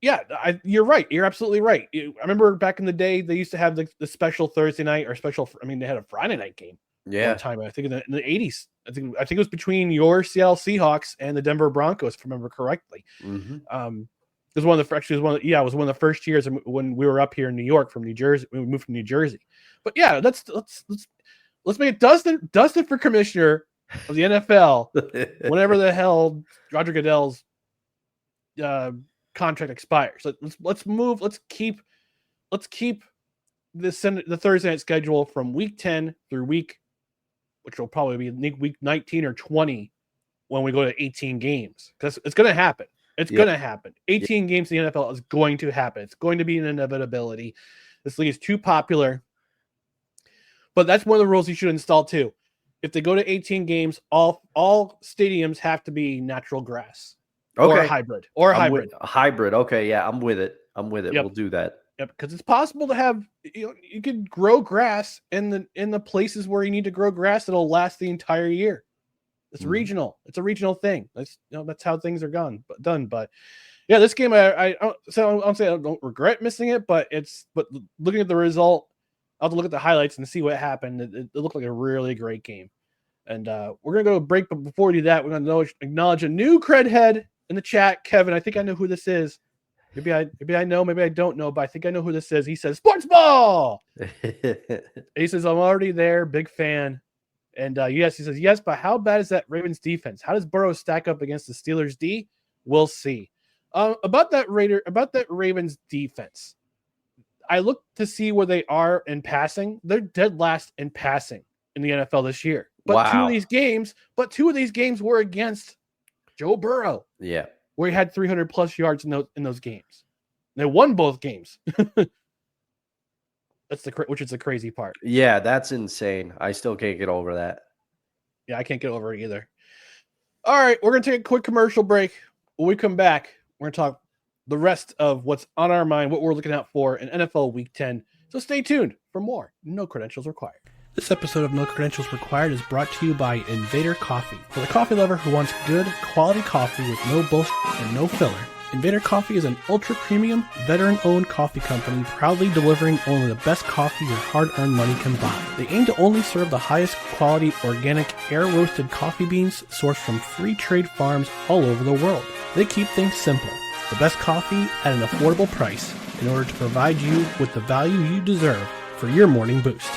D: yeah, you're right. You're absolutely right. I remember back in the day, they used to have the special Thursday night or they had a Friday night game.
E: Yeah.
D: One time, I think in the 80s. I think it was between your Seattle Seahawks and the Denver Broncos, if I remember correctly.
E: Mm-hmm.
D: It was one of the first years when we were up here in New York from New Jersey. We moved from New Jersey. But yeah, let's make it Dustin for commissioner of the NFL whenever the hell Roger Goodell's contract expires. Let's keep the Thursday night schedule from week 10 through which will probably be week 19 or 20 when we go to 18 games. Because it's going to happen. It's going to happen. 18 games in the NFL is going to happen. It's going to be an inevitability. This league is too popular. But that's one of the rules you should install too. If they go to 18 games, all stadiums have to be natural grass.
E: Okay.
D: Or a hybrid.
E: A hybrid. Okay, yeah, I'm with it. Yep. We'll do that.
D: Yep, because it's possible to have you could grow grass in the places where you need to grow grass that'll last the entire year. It's regional. It's a regional thing. That's how things are done. But yeah, this game I don't regret missing it, but looking at the result, I'll have to look at the highlights and see what happened. It looked like a really great game. And we're gonna go to a break, but before we do that, we're gonna acknowledge a new cred head in the chat. Kevin, I think I know who this is. Maybe I know, maybe I don't know, but I think I know who this is. He says, Sports Ball! He says, I'm already there, big fan. And yes, he says, yes, but how bad is that Ravens defense? How does Burrow stack up against the Steelers D? We'll see. About that Ravens defense, I look to see where they are in passing. They're dead last in passing in the NFL this year. But two of these games were against Joe Burrow.
E: Yeah.
D: Where he had 300 plus yards in those games. They won both games. Which is the crazy part.
E: Yeah, that's insane. I still can't get over that.
D: Yeah, I can't get over it either. All right, we're going to take a quick commercial break. When we come back, we're going to talk the rest of what's on our mind, what we're looking out for in NFL Week 10. So stay tuned for more. No credentials required. This episode of No Credentials Required is brought to you by Invader Coffee. For the coffee lover who wants good, quality coffee with no bullshit and no filler, Invader Coffee is an ultra-premium, veteran-owned coffee company proudly delivering only the best coffee your hard-earned money can buy. They aim to only serve the highest quality, organic, air-roasted coffee beans sourced from free trade farms all over the world. They keep things simple. The best coffee at an affordable price in order to provide you with the value you deserve for your morning boost.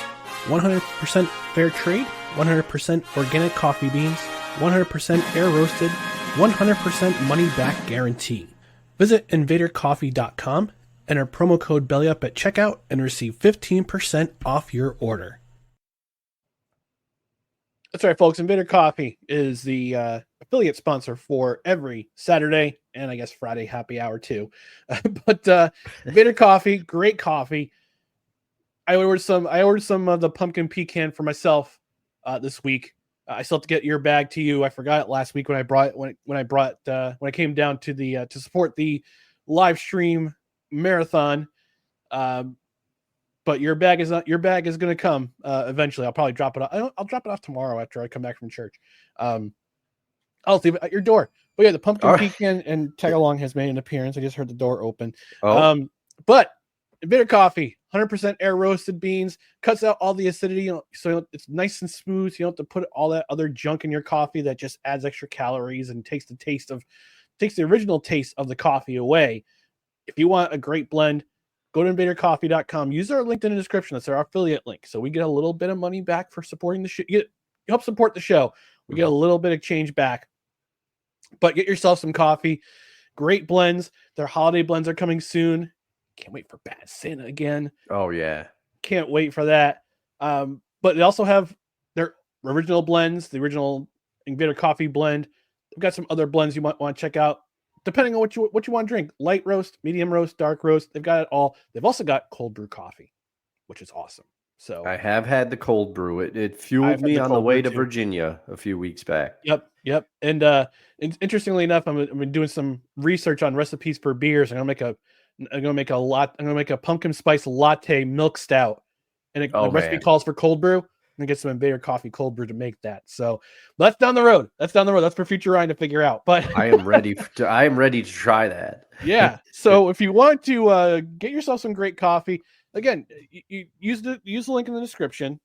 D: 100% fair trade, 100% organic coffee beans, 100% air roasted, 100% money back guarantee. Visit invadercoffee.com, enter promo code BELLYUP at checkout, and receive 15% off your order. That's right, folks. Invader Coffee is the affiliate sponsor for every Saturday and I guess Friday happy hour too. But Invader Coffee, great coffee. I ordered some of the pumpkin pecan for myself this week. I still have to get your bag to you. I forgot it last week when I came down to the to support the live stream marathon. But your bag is going to come eventually. I'll probably drop it off. I'll drop it off tomorrow after I come back from church. I'll leave it at your door. But yeah, the pumpkin pecan and tag along has made an appearance. I just heard the door open. But Bitter coffee, 100% air roasted beans, cuts out all the acidity, so it's nice and smooth. You don't have to put all that other junk in your coffee that just adds extra calories and takes the original taste of the coffee away. If you want a great blend, go to invadercoffee.com. Use our link in the description. That's our affiliate link. So we get a little bit of money back for supporting the show. You help support the show. We get a little bit of change back. But get yourself some coffee. Great blends. Their holiday blends are coming soon. Can't wait for Bad Santa again.
E: Oh, yeah.
D: Can't wait for that. But they also have their original blends, the original Invader Coffee blend. We've got some other blends you might want to check out. depending on what you want to drink. Light roast, medium roast, dark roast. They've got it all. They've also got cold brew coffee, which is awesome. So
E: I have had the cold brew. It fueled
D: I've had
E: me
D: the
E: on the
D: cold
E: way
D: brew
E: to
D: too.
E: Virginia a few weeks back.
D: Yep. And interestingly enough, I've been doing some research on recipes for beers. I'm gonna make a pumpkin spice latte milk stout, and the recipe
E: Man.
D: calls for cold brew. I'm gonna get some Invader Coffee cold brew to make that. So that's down the road. That's for future Ryan to figure out. But
E: I am ready to try that.
D: yeah. So if you want to get yourself some great coffee, again, you use the link in the description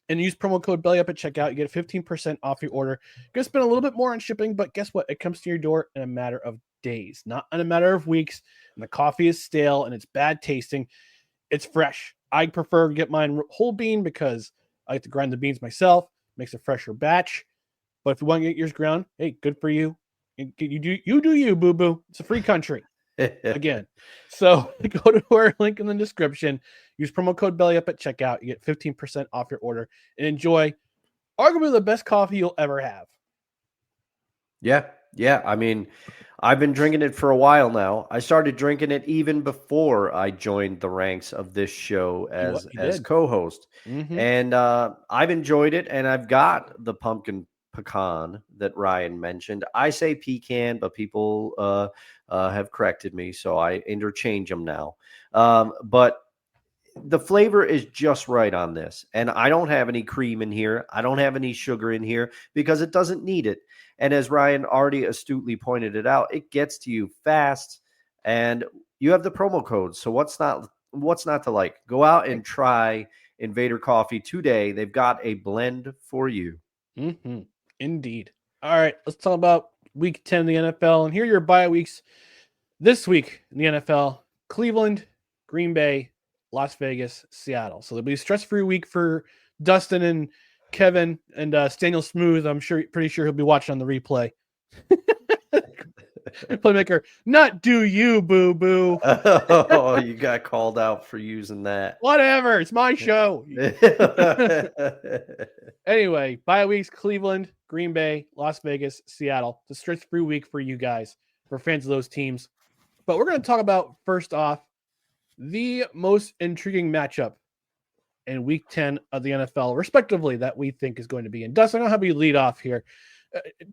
D: and use promo code BELLYUP at checkout. You get 15% off your order. You're gonna spend a little bit more on shipping, but guess what? It comes to your door in a matter of days, not in a matter of weeks. And the coffee is stale and it's bad tasting. It's fresh. I prefer to get mine whole bean because I like to grind the beans myself. Makes a fresher batch. But if you want to get yours ground, hey, good for you. You do you, boo boo. It's a free country. Again. So go to our link in the description. Use promo code BELLYUP at checkout. You get 15% off your order and enjoy arguably the best coffee you'll ever have.
E: Yeah. I mean, I've been drinking it for a while now. I started drinking it even before I joined the ranks of this show as co-host.
D: Mm-hmm.
E: And I've enjoyed it, and I've got the pumpkin pecan that Ryan mentioned. I say pecan, but people have corrected me, so I interchange them now. But the flavor is just right on this. And I don't have any cream in here. I don't have any sugar in here because it doesn't need it. And as Ryan already astutely pointed it out, it gets to you fast, and you have the promo code. So what's not to like? Go out and try Invader Coffee today. They've got a blend for you.
D: Mm-hmm. Indeed. All right, let's talk about week 10 of the NFL. And here are your bye weeks this week in the NFL: Cleveland, Green Bay, Las Vegas, Seattle. So there'll be a stress-free week for Dustin and Kevin and Staniel Smooth. I'm pretty sure he'll be watching on the replay. Playmaker, not do you, boo boo.
E: Oh, you got called out for using that.
D: Whatever, it's my show. Anyway, bye weeks: Cleveland, Green Bay, Las Vegas, Seattle. It's a stress-free week for you guys, for fans of those teams. But we're going to talk about, first off, the most intriguing matchup in week 10 of the NFL, respectively, that we think is going to be. And Dustin, I'll have you lead off here.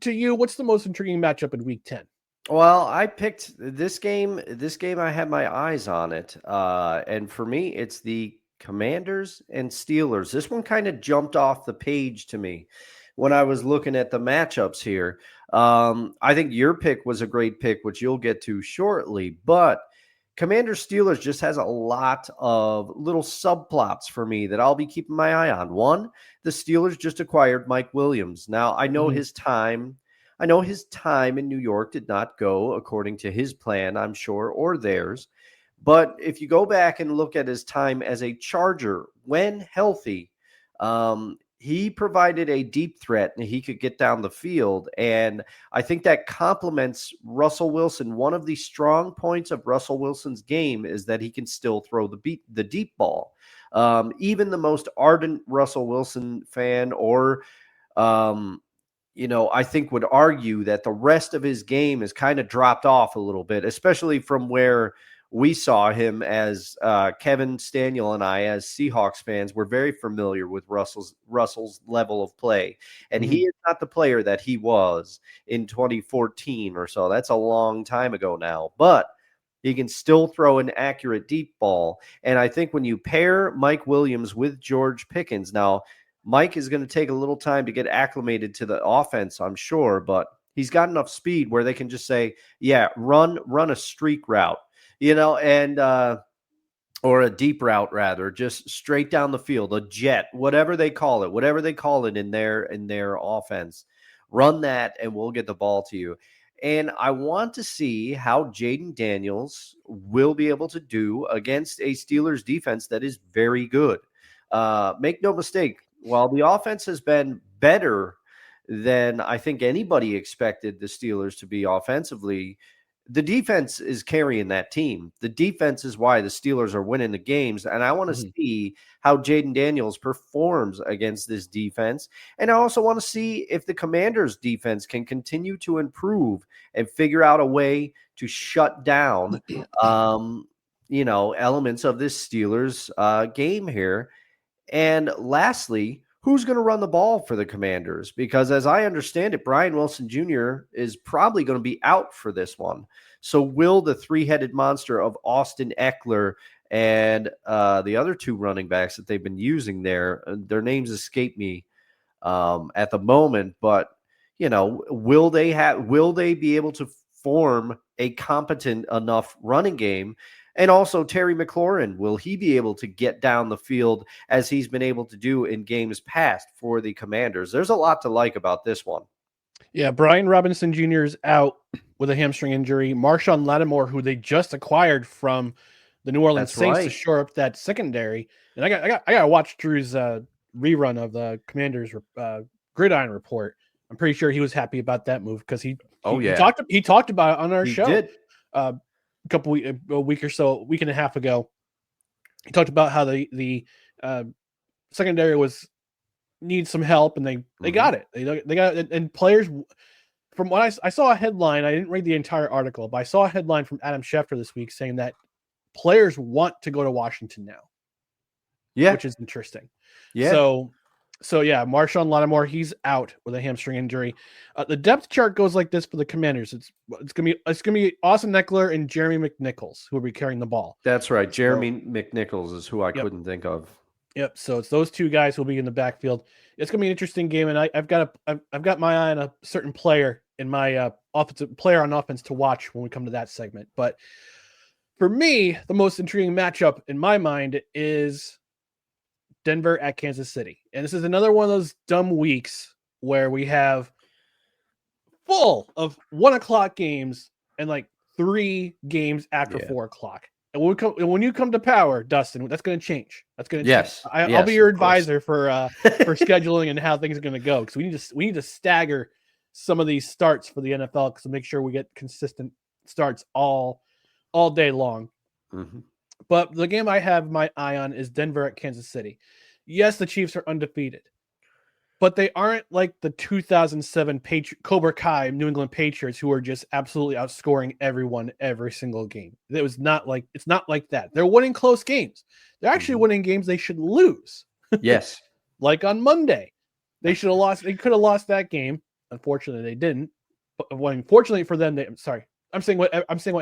D: To you, what's the most intriguing matchup in week 10?
E: Well, I picked this game. This game, I had my eyes on it. And for me, it's the Commanders and Steelers. This one kind of jumped off the page to me when I was looking at the matchups here. I think your pick was a great pick, which you'll get to shortly. But Commanders Steelers just has a lot of little subplots for me that I'll be keeping my eye on. One, the Steelers just acquired Mike Williams. Now, I know his time in New York did not go according to his plan, I'm sure, or theirs. But if you go back and look at his time as a Charger, when healthy, he provided a deep threat and he could get down the field. And I think that complements Russell Wilson. One of the strong points of Russell Wilson's game is that he can still throw the deep ball. Even the most ardent Russell Wilson fan or, I think would argue that the rest of his game has kind of dropped off a little bit, especially from where we saw him as Kevin, Staniel, and I, as Seahawks fans, were very familiar with Russell's level of play. And he is not the player that he was in 2014 or so. That's a long time ago now. But he can still throw an accurate deep ball. And I think when you pair Mike Williams with George Pickens, now Mike is going to take a little time to get acclimated to the offense, I'm sure, but he's got enough speed where they can just say, yeah, run a streak route. And or a deep route rather, just straight down the field, a jet, whatever they call it in their offense. Run that and we'll get the ball to you. And I want to see how Jaden Daniels will be able to do against a Steelers defense that is very good. Make no mistake, while the offense has been better than I think anybody expected the Steelers to be offensively, the defense is carrying that team. The defense is why the Steelers are winning the games. And I want to see how Jaden Daniels performs against this defense. And I also want to see if the Commanders' defense can continue to improve and figure out a way to shut down, elements of this Steelers game here. And lastly, who's going to run the ball for the Commanders? Because as I understand it, Brian Wilson Jr. is probably going to be out for this one. So will the three-headed monster of Austin Eckler and the other two running backs that they've been using there, their names escape me at the moment, but will they be able to form a competent enough running game? And also Terry McLaurin, will he be able to get down the field as he's been able to do in games past for the Commanders? There's a lot to like about this one.
D: Yeah, Brian Robinson Jr. is out with a hamstring injury. Marshawn Lattimore, who they just acquired from the New Orleans Saints to shore up that secondary. And I got to watch Drew's rerun of the Commanders Gridiron Report. I'm pretty sure he was happy about that move because he talked about it on our show.
E: Did.
D: A week and a half ago. He talked about how the secondary needs some help, and they got it. They got it. And players, from what I saw a headline, I didn't read the entire article, but I saw a headline from Adam Schefter this week saying that players want to go to Washington now. Yeah, which is interesting. Yeah. So yeah, Marshawn Lattimore, he's out with a hamstring injury. The depth chart goes like this for the Commanders. It's gonna be Austin Eckler and Jeremy McNichols who will be carrying the ball.
E: That's right. Jeremy McNichols is who I couldn't think of.
D: Yep. So it's those two guys who will be in the backfield. It's gonna be an interesting game, and I've got my eye on a certain player in my offensive player on offense to watch when we come to that segment. But for me, the most intriguing matchup in my mind is Denver at Kansas City. And this is another one of those dumb weeks where we have full of 1 o'clock games and like 3 games after 4 o'clock. And when you come to power, Dustin, that's going to change. That's going to change. I'll be your advisor for scheduling and how things are going to go. Because we need to stagger some of these starts for the NFL to make sure we get consistent starts all day long. Mm-hmm. But the game I have my eye on is Denver at Kansas City. Yes, the Chiefs are undefeated, but they aren't like the 2007 Cobra Kai New England Patriots who are just absolutely outscoring everyone every single game. It's not like that. They're winning close games. They're actually winning games they should lose.
E: Yes.
D: Like on Monday, they should have lost. They could have lost that game. Unfortunately, they didn't. But fortunately for them, I'm saying what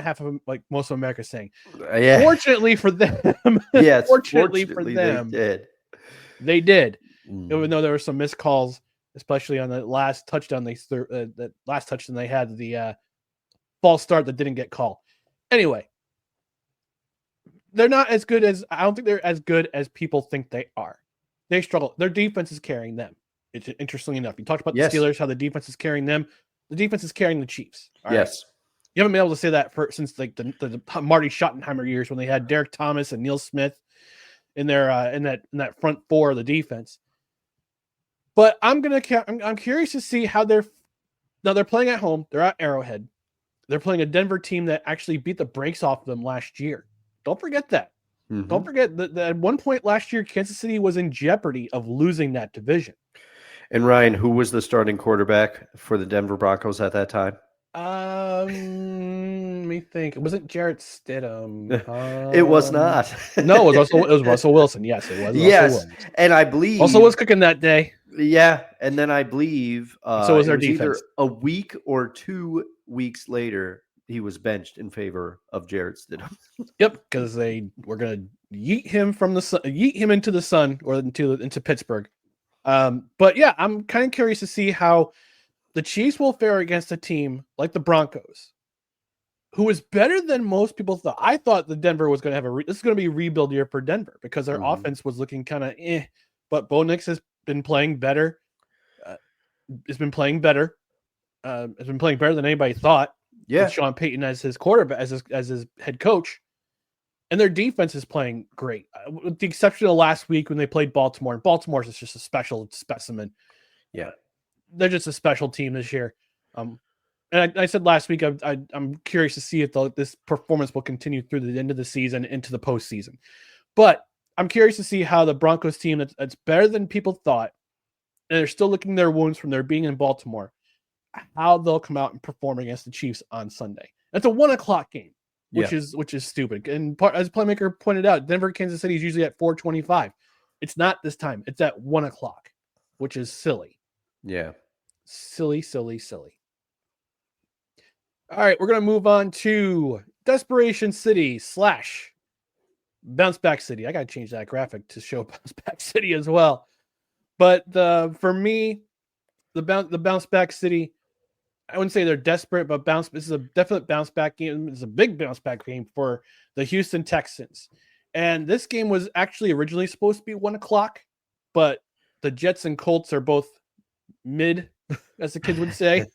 D: half of like most of America is saying.
E: Yeah.
D: Fortunately for them,
E: yes.
D: Fortunately for them, they did. Even though there were some missed calls, especially on the last touchdown they had, the false start that didn't get called. Anyway, they're not as good as I don't think they're as good as people think they are. They struggle. Their defense is carrying them. It's interesting enough. You talked about the Steelers, how the defense is carrying them. The defense is carrying the Chiefs. All right? You haven't been able to say that since like the Marty Schottenheimer years when they had Derek Thomas and Neil Smith in their in that front four of the defense. But I'm curious to see how they're playing at home. They're at Arrowhead. They're playing a Denver team that actually beat the brakes off of them last year. Don't forget that. Mm-hmm. Don't forget that at one point last year, Kansas City was in jeopardy of losing that division.
E: And Ryan, who was the starting quarterback for the Denver Broncos at that time?
D: Let me think. It wasn't Jarrett Stidham.
E: It was not.
D: No, it was Russell Wilson. Yes, it was.
E: Yes,
D: Russell Wilson.
E: And I believe
D: also was cooking that day.
E: Yeah, and then I believe
D: so was their defense.
E: Either a week or 2 weeks later, he was benched in favor of Jarrett Stidham.
D: Yep, because they were going to yeet him from the sun, yeet him into the sun or into Pittsburgh. But yeah, I'm kind of curious to see how the Chiefs will fare against a team like the Broncos, who is better than most people thought. I thought the Denver was going to have this is going to be a rebuild year for Denver because their offense was looking kind of but Bo Nix has been playing better. Has been playing better. Has been playing better than anybody thought.
E: Yeah,
D: with Sean Payton as his quarterback, as his head coach, and their defense is playing great, with the exception of last week when they played Baltimore. And Baltimore is just a special specimen.
E: Yeah.
D: They're just a special team this year. and I said last week, I'm curious to see if this performance will continue through the end of the season into the postseason. But I'm curious to see how the Broncos team that's better than people thought, and they're still licking their wounds from their being in Baltimore, how they'll come out and perform against the Chiefs on Sunday. That's a 1:00 game, which is stupid. And as Playmaker pointed out, Denver, Kansas City is usually at 4:25. It's not this time. It's at 1:00, which is silly.
E: Yeah.
D: Silly. All right, we're going to move on to Desperation City / Bounce Back City. I got to change that graphic to show Bounce Back City as well. But for me, the Bounce Back City, I wouldn't say they're desperate, but this is a definite bounce back game. It's a big bounce back game for the Houston Texans. And this game was actually originally supposed to be 1:00, but the Jets and Colts are both mid, as the kids would say.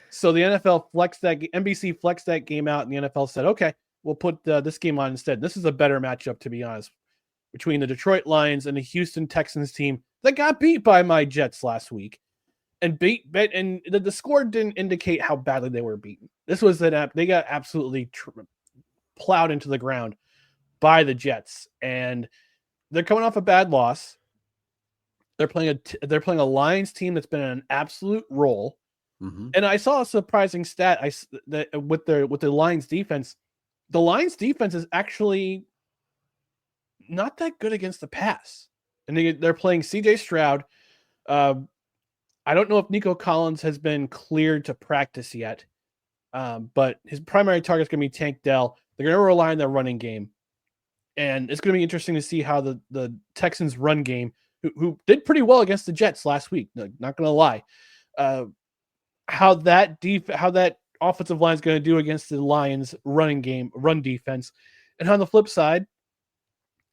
D: So the NFL NBC flexed that game out, and the NFL said, okay, we'll put this game on instead. This is a better matchup, to be honest, between the Detroit Lions and the Houston Texans team that got beat by my Jets last week. And the score didn't indicate how badly they were beaten. This was they got absolutely plowed into the ground by the Jets, and they're coming off a bad loss. They're playing a Lions team that's been in an absolute roll. Mm-hmm. And I saw a surprising stat with the Lions defense. The Lions defense is actually not that good against the pass, and they're playing C.J. Stroud. I don't know if Nico Collins has been cleared to practice yet, but his primary target is going to be Tank Dell. They're going to rely on their running game, and it's going to be interesting to see how the Texans' run game, who did pretty well against the Jets last week, not going to lie, how that offensive line is going to do against the Lions' run defense, and on the flip side,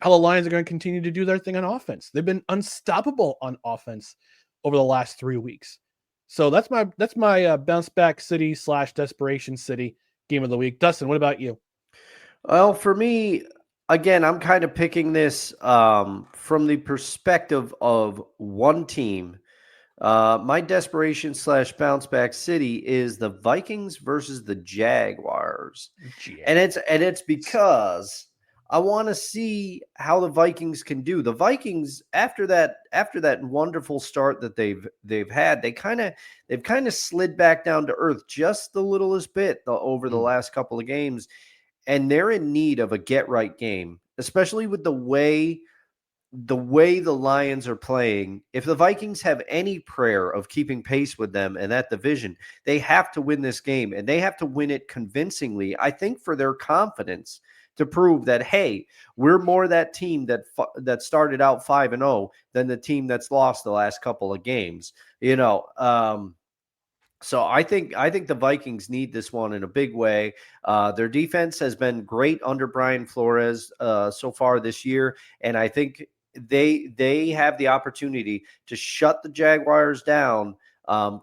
D: how the Lions are going to continue to do their thing on offense. They've been unstoppable on offense over the last 3 weeks. So that's my Bounce Back City / Desperation City game of the week. Dustin, what about you?
E: Well, for me, again, I'm kind of picking this from the perspective of one team. My Desperation / Bounce Back City is the Vikings versus the Jaguars. And it's because I want to see how the Vikings can do. The Vikings, after that wonderful start that they've had, they've kind of slid back down to earth just the littlest bit over the last couple of games, and they're in need of a get right game, especially with the way the Lions are playing. If the Vikings have any prayer of keeping pace with them in that division, they have to win this game, and they have to win it convincingly, I think, for their confidence, to prove that, hey, we're more that team that started out 5-0 than the team that's lost the last couple of games. So I think the Vikings need this one in a big way. Their defense has been great under Brian Flores so far this year, and I think they have the opportunity to shut the Jaguars down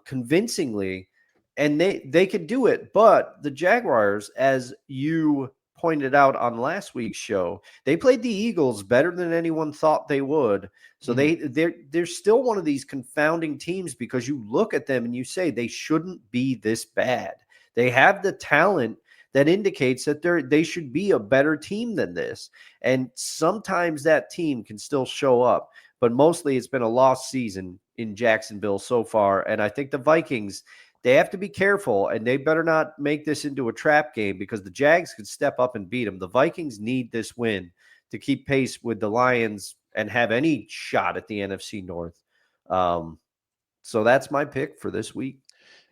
E: convincingly, and they could do it. But the Jaguars, as you pointed out on last week's show, they played the Eagles better than anyone thought they would. So they're still one of these confounding teams, because you look at them and you say they shouldn't be this bad. They have the talent that indicates that they should be a better team than this. And sometimes that team can still show up, but mostly it's been a lost season in Jacksonville so far. And I think the Vikings, they have to be careful, and they better not make this into a trap game, because the Jags could step up and beat them. The Vikings need this win to keep pace with the Lions and have any shot at the NFC North. So that's my pick for this week.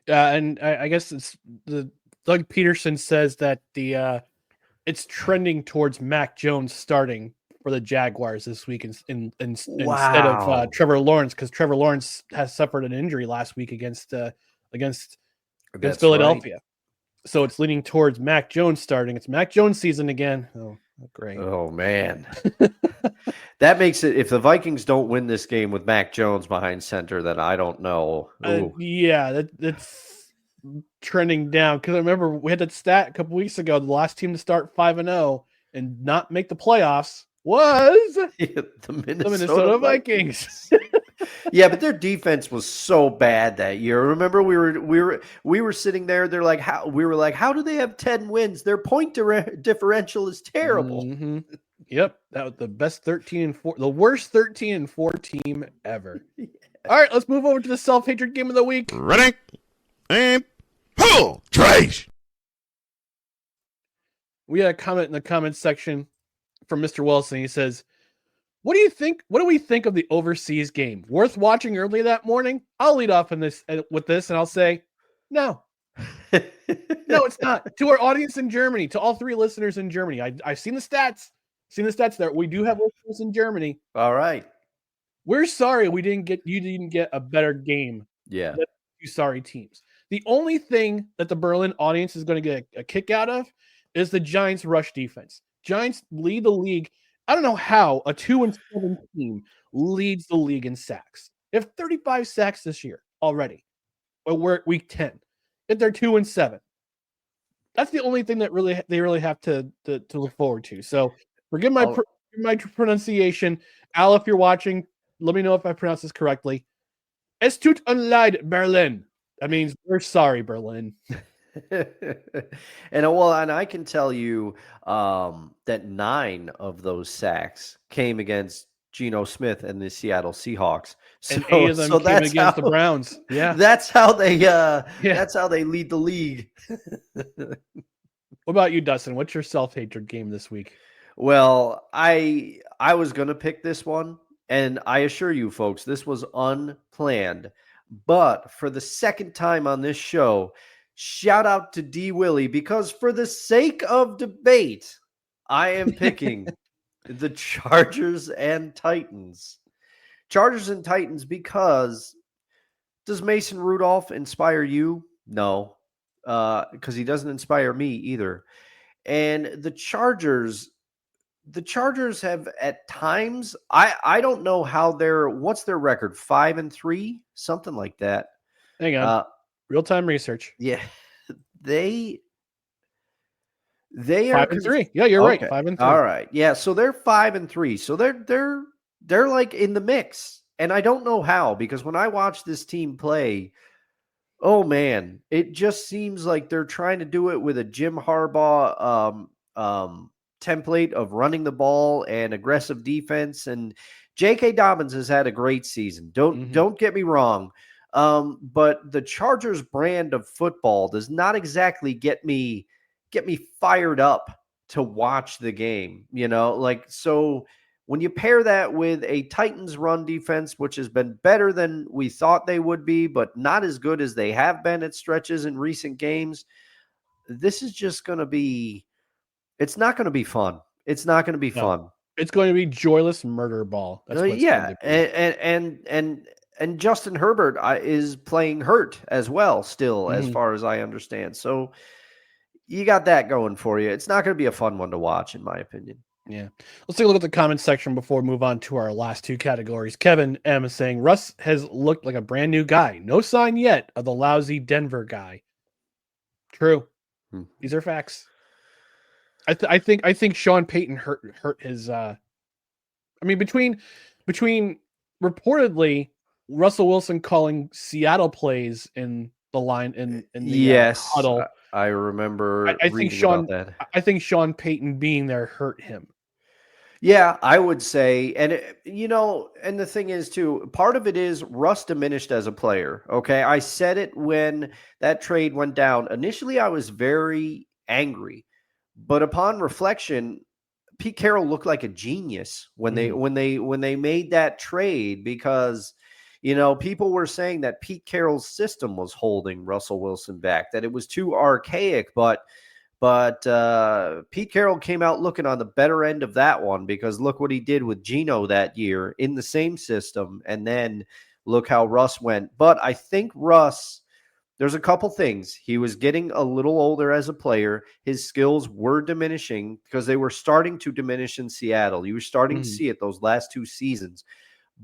D: And I guess it's Doug Peterson says that it's trending towards Mac Jones starting for the Jaguars this week instead of Trevor Lawrence, because Trevor Lawrence has suffered an injury last week against Philadelphia. Right. So it's leaning towards Mac Jones starting. It's Mac Jones season again. Oh, great.
E: Oh, man. That makes it, if the Vikings don't win this game with Mac Jones behind center, then I don't know.
D: That's trending down. Because I remember we had that stat a couple weeks ago. The last team to start 5-0 and not make the playoffs was
E: the
D: Minnesota Vikings.
E: Yeah, but their defense was so bad that year. Remember, we were sitting there. They're like, how do they have 10 wins? Their point differential is terrible.
D: Mm-hmm. Yep, that was the best 13-4, the worst 13-4 team ever. Yeah. All right, let's move over to the self-hatred game of the week.
F: Ready and pull trash.
D: We had a comment in the comments section from Mr. Wilson. He says, What do you think? What do we think of the overseas game? Worth watching early that morning? I'll lead off with this, and I'll say, no. No, it's not. To our audience in Germany, to all 3 listeners in Germany, I've seen the stats. There. We do have listeners in Germany.
E: All right.
D: We're sorry you didn't get a better game.
E: Yeah.
D: Than 2 sorry teams. The only thing that the Berlin audience is going to get a kick out of is the Giants' rush defense. Giants lead the league. I don't know how a 2-7 team leads the league in sacks. They have 35 sacks this year already. But we're at week 10. If they're 2-7. That's the only thing that they really have to look forward to. So forgive my pronunciation. Al, if you're watching, let me know if I pronounce this correctly. Es tut uns leid, Berlin. That means we're sorry, Berlin.
E: And I can tell you that 9 of those sacks came against Geno Smith and the Seattle Seahawks.
D: And 8 of them came against the Browns. Yeah,
E: that's how they lead the league.
D: What about you, Dustin? What's your self-hatred game this week?
E: Well, I was gonna pick this one, and I assure you, folks, this was unplanned. But for the second time on this show, shout out to D. Willie, because for the sake of debate, I am picking the Chargers and Titans. Chargers and Titans because does Mason Rudolph inspire you? No, because he doesn't inspire me either. And the Chargers have at times, I don't know how what's their record? 5-3, something like that.
D: Hang on. Real-time research.
E: Yeah. They
D: are 5-3. Yeah, you're right. 5-3.
E: All right. Yeah. So they're 5-3. So they're like in the mix. And I don't know how, because when I watch this team play, oh man, it just seems like they're trying to do it with a Jim Harbaugh template of running the ball and aggressive defense. And J.K. Dobbins has had a great season. Don't get me wrong. But the Chargers brand of football does not exactly get me fired up to watch the game, so when you pair that with a Titans run defense, which has been better than we thought they would be, but not as good as they have been at stretches in recent games, this is just going to be, it's not going to be fun. It's not going to be fun.
D: It's going to be joyless murder ball. That's what
E: and Justin Herbert is playing hurt as well still, as far as I understand. So you got that going for you. It's not going to be a fun one to watch, in my opinion.
D: Yeah. Let's take a look at the comments section before we move on to our last 2 categories. Kevin M is saying, Russ has looked like a brand new guy. No sign yet of the lousy Denver guy. True. These are facts. I think Sean Payton hurt his between reportedly Russell Wilson calling Seattle plays in the line in the huddle.
E: I remember.
D: I think Sean Payton being there hurt him.
E: Yeah, I would say, and and the thing is too, part of it is Russ diminished as a player. Okay, I said it when that trade went down. Initially, I was very angry, but upon reflection, Pete Carroll looked like a genius when they made that trade, because people were saying that Pete Carroll's system was holding Russell Wilson back, that it was too archaic, but Pete Carroll came out looking on the better end of that one, because look what he did with Geno that year in the same system, and then look how Russ went. But I think Russ, there's a couple things. He was getting a little older as a player. His skills were diminishing because they were starting to diminish in Seattle. You were starting to see it those last 2 seasons.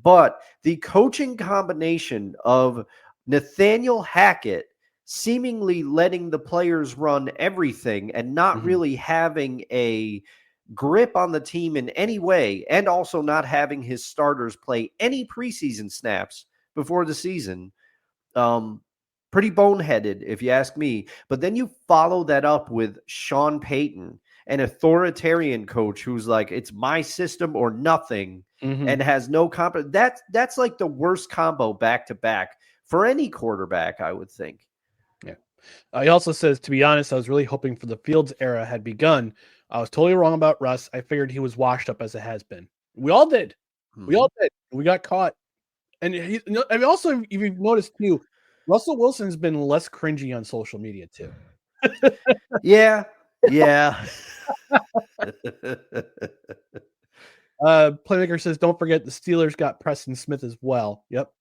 E: But the coaching combination of Nathaniel Hackett seemingly letting the players run everything and not really having a grip on the team in any way, and also not having his starters play any preseason snaps before the season. Pretty boneheaded, if you ask me. But then you follow that up with Sean Payton, an authoritarian coach who's like, it's my system or nothing, and has no competence. That's like the worst combo back to back for any quarterback, I would think.
D: Yeah. He also says, to be honest, I was really hoping for the Fields era had begun. I was totally wrong about Russ. I figured he was washed up as it has been. We all did. We all did. We got caught. And also, if you've noticed too, Russell Wilson's been less cringy on social media too.
E: Yeah.
D: Playmaker says, don't forget the Steelers got Preston Smith as well. Yep.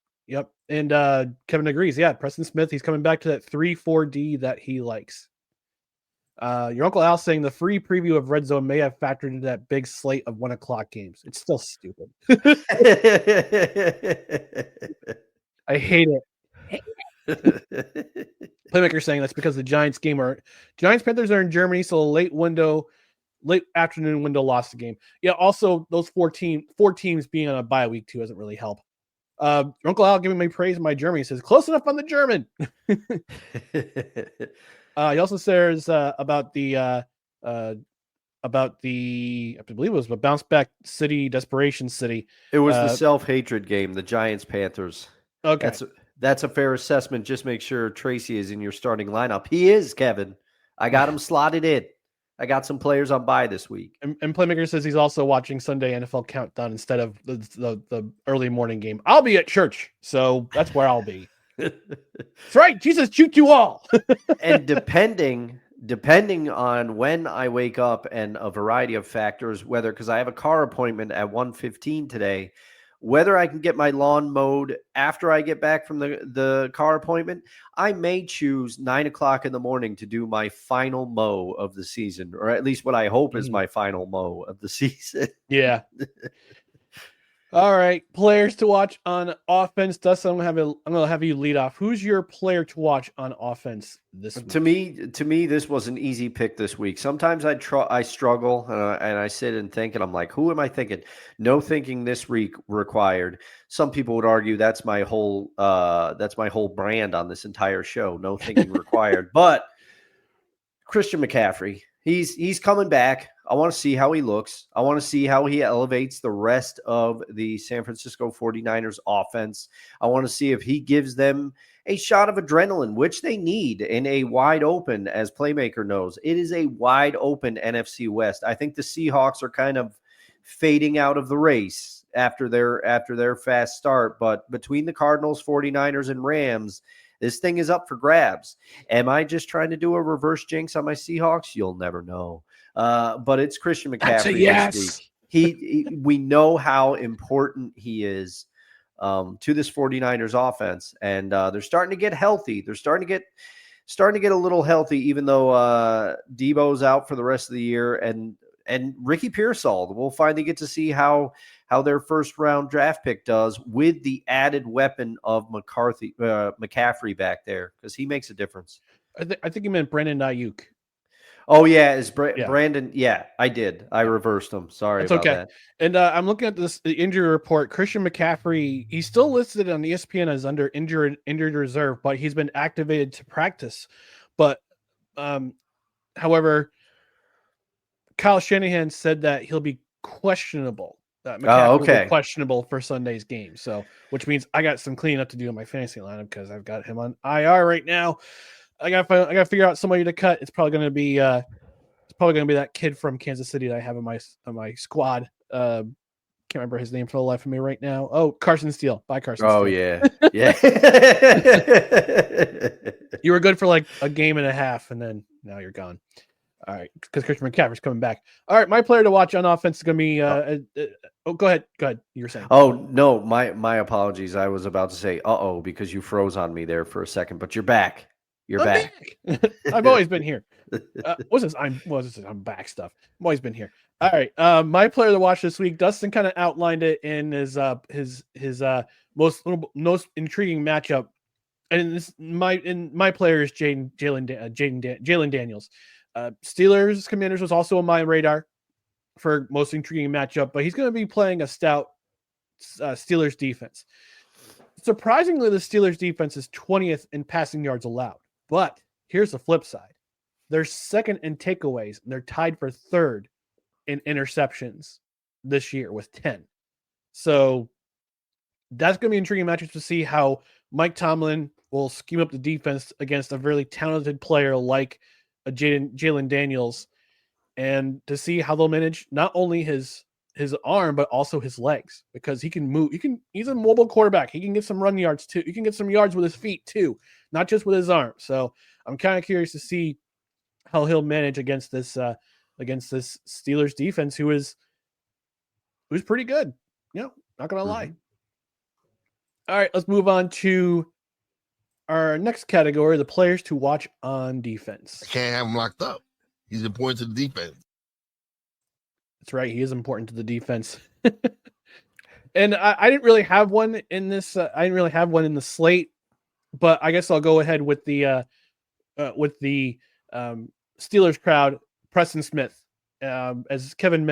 D: And Kevin agrees. Yeah, Preston Smith, he's coming back to that 3-4D that he likes. Your Uncle Al saying the free preview of Red Zone may have factored into that big slate of 1:00 games. It's still stupid. I hate it. Playmaker saying that's because the Giants Panthers are in Germany, so a late afternoon window lost the game. Yeah, also those four teams being on a bye week too doesn't really help. Your Uncle Al giving me praise in my German. He says close enough on the German. He also says about the I believe it was a bounce back city, desperation city.
E: It was the self-hatred game, the Giants Panthers.
D: Okay.
E: That's a fair assessment. Just make sure Tracy is in your starting lineup. He is, Kevin. I got him slotted in. I got some players on bye this week.
D: And Playmaker says he's also watching Sunday NFL Countdown instead of the early morning game. I'll be at church, so that's where I'll be. That's right. Jesus, shoot you all.
E: And depending on when I wake up and a variety of factors, because I have a car appointment at 1:15 today, whether I can get my lawn mowed after I get back from the car appointment, I may choose 9:00 in the morning to do my final mow of the season, or at least what I hope is my final mow of the season.
D: Yeah. All right, players to watch on offense. Dustin, I'm gonna have you lead off. Who's your player to watch on offense this week?
E: To me, this was an easy pick this week. Sometimes I struggle and I sit and think, and I'm like, who am I thinking? No thinking this week required. Some people would argue that's my whole brand on this entire show. No thinking required. But Christian McCaffrey, he's coming back. I want to see how he looks. I want to see how he elevates the rest of the San Francisco 49ers offense. I want to see if he gives them a shot of adrenaline, which they need in a wide open, as Playmaker knows. It is a wide open NFC West. I think the Seahawks are kind of fading out of the race after their fast start. But between the Cardinals, 49ers, and Rams, this thing is up for grabs. Am I just trying to do a reverse jinx on my Seahawks? You'll never know. But it's Christian McCaffrey this week. We know how important he is to this 49ers offense, and they're starting to get healthy. They're starting to get a little healthy, even though Debo's out for the rest of the year, and Ricky Pearsall. We'll finally get to see how their first round draft pick does with the added weapon of McCaffrey back there, because he makes a difference.
D: I think you meant Brandon Ayuk.
E: Oh, yeah. Brandon? Yeah, I did. I reversed him. Sorry about that.
D: And I'm looking at the injury report. Christian McCaffrey, he's still listed on ESPN as under injured reserve, but he's been activated to practice. But, however, Kyle Shanahan said that he'll be questionable. That McCaffrey will be questionable for Sunday's game. So, which means I got some cleaning up to do in my fantasy lineup because I've got him on IR right now. I gotta figure out somebody to cut. It's probably gonna be that kid from Kansas City that I have in my squad. Can't remember his name for the life of me right now. Oh, Carson Steele. Bye, Carson.
E: Oh,
D: Steele.
E: yeah.
D: You were good for like a game and a half, and then now you're gone. All right, because Christian McCaffrey's coming back. All right, my player to watch on offense is gonna be. Go ahead. You were saying.
E: Oh no, my apologies. I was about to say because you froze on me there for a second, but you're back. I'm back.
D: I've always been here. I'm back stuff. I've always been here. All right. My player to watch this week, Dustin kind of outlined it in his most intriguing matchup. And my player is Jalen Daniels. Steelers Commanders was also on my radar. for most intriguing matchup, but he's going to be playing a stout Steelers defense. Surprisingly, the Steelers defense is 20th in passing yards allowed. But here's the flip side. They're second in takeaways, and they're tied for third in interceptions this year with 10. So that's going to be intriguing matchups to see how Mike Tomlin will scheme up the defense against a really talented player like Jalen Daniels, and to see how they'll manage not only his arm, but also his legs, because he can move. He's a mobile quarterback. He can get some run yards too. He can get some yards with his feet too, not just with his arm. So I'm kind of curious to see how he'll manage against this Steelers defense, who's pretty good. Not gonna lie. All right, let's move on to our next category: the players to watch on defense.
F: I can't have him locked up. He's important to the defense.
D: That's right. He is important to the defense. And I didn't really have one in this. I didn't really have one in the slate, but I guess I'll go ahead with the Steelers crowd. Preston Smith, as Kevin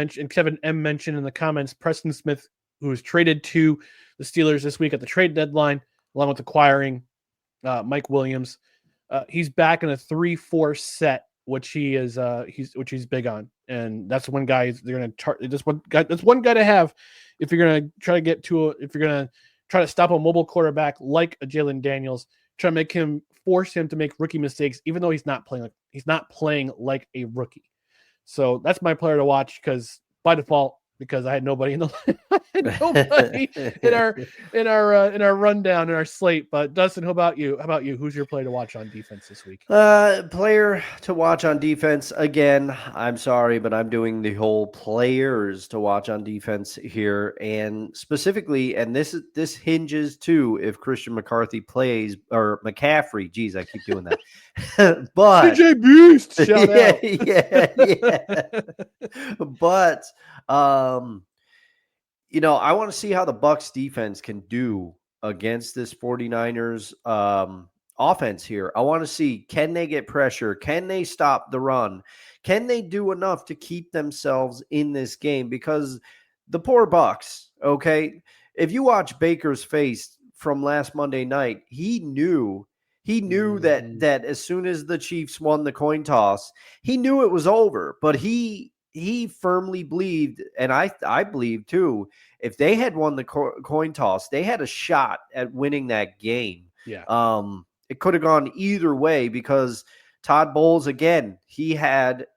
D: M mentioned in the comments, Preston Smith, who was traded to the Steelers this week at the trade deadline, along with acquiring Mike Williams. He's back in a 3-4 set, which he's big on, and that's one guy they're going to that's one guy to have if you're going to try to stop a mobile quarterback like a Jalen Daniels, try to force him to make rookie mistakes, even though he's not playing like a rookie. So that's my player to watch, because by default, because I had nobody in our rundown in our slate. But Dustin, how about you? Who's your player to watch on defense this week?
E: Player to watch on defense. Again, I'm sorry, but I'm doing the whole players to watch on defense here, and specifically, and this hinges too if Christian McCarthy plays, or McCaffrey. Geez, I keep doing that. But
D: DJ Beast, shout out.
E: Yeah. But I want to see how the Bucs defense can do against this 49ers offense here. I want to see, can they get pressure? Can they stop the run? Can they do enough to keep themselves in this game? Because the poor Bucs, okay, if you watch Baker's face from last Monday night, he knew that as soon as the Chiefs won the coin toss, he knew it was over. But he firmly believed, and I believe too, if they had won the coin toss, they had a shot at winning that game.
D: Yeah.
E: It could have gone either way, because Todd Bowles, again, he had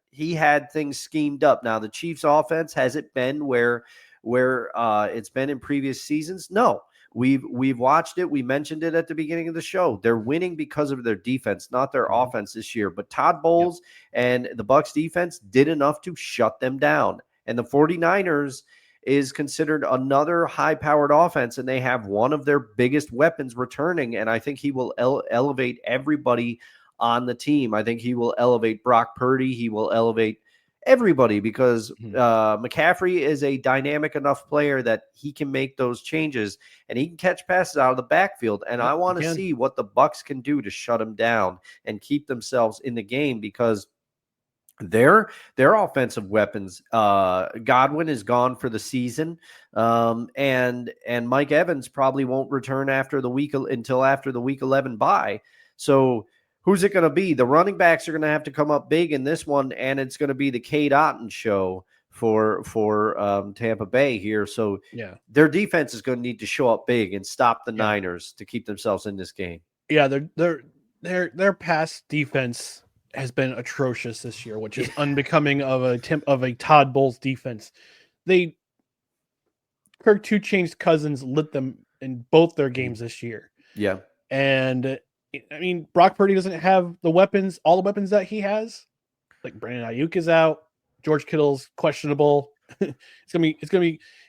E: things schemed up. Now, the Chiefs offense, has it been where it's been in previous seasons? No. We've watched it. We mentioned it at the beginning of the show. They're winning because of their defense, not their offense this year. But Todd Bowles and the Bucs defense did enough to shut them down. And the 49ers is considered another high-powered offense, and they have one of their biggest weapons returning. And I think he will elevate everybody on the team. I think he will elevate Brock Purdy. He will elevate everybody, because McCaffrey is a dynamic enough player that he can make those changes, and he can catch passes out of the backfield. And I want to see what the Bucs can do to shut him down and keep themselves in the game, because their offensive weapons, Godwin is gone for the season, and Mike Evans probably won't return until after the week 11 bye. So who's it going to be? The running backs are going to have to come up big in this one, and it's going to be the Cade Otton show for Tampa Bay here. So their defense is going to need to show up big and stop the Niners to keep themselves in this game.
D: Yeah, their pass defense has been atrocious this year, which is unbecoming of a Todd Bowles defense. Kirk Two Chainz Cousins lit them in both their games this year. Yeah, and I mean, Brock Purdy doesn't have all the weapons that he has. Like, Brandon Ayuk is out. George Kittle's questionable.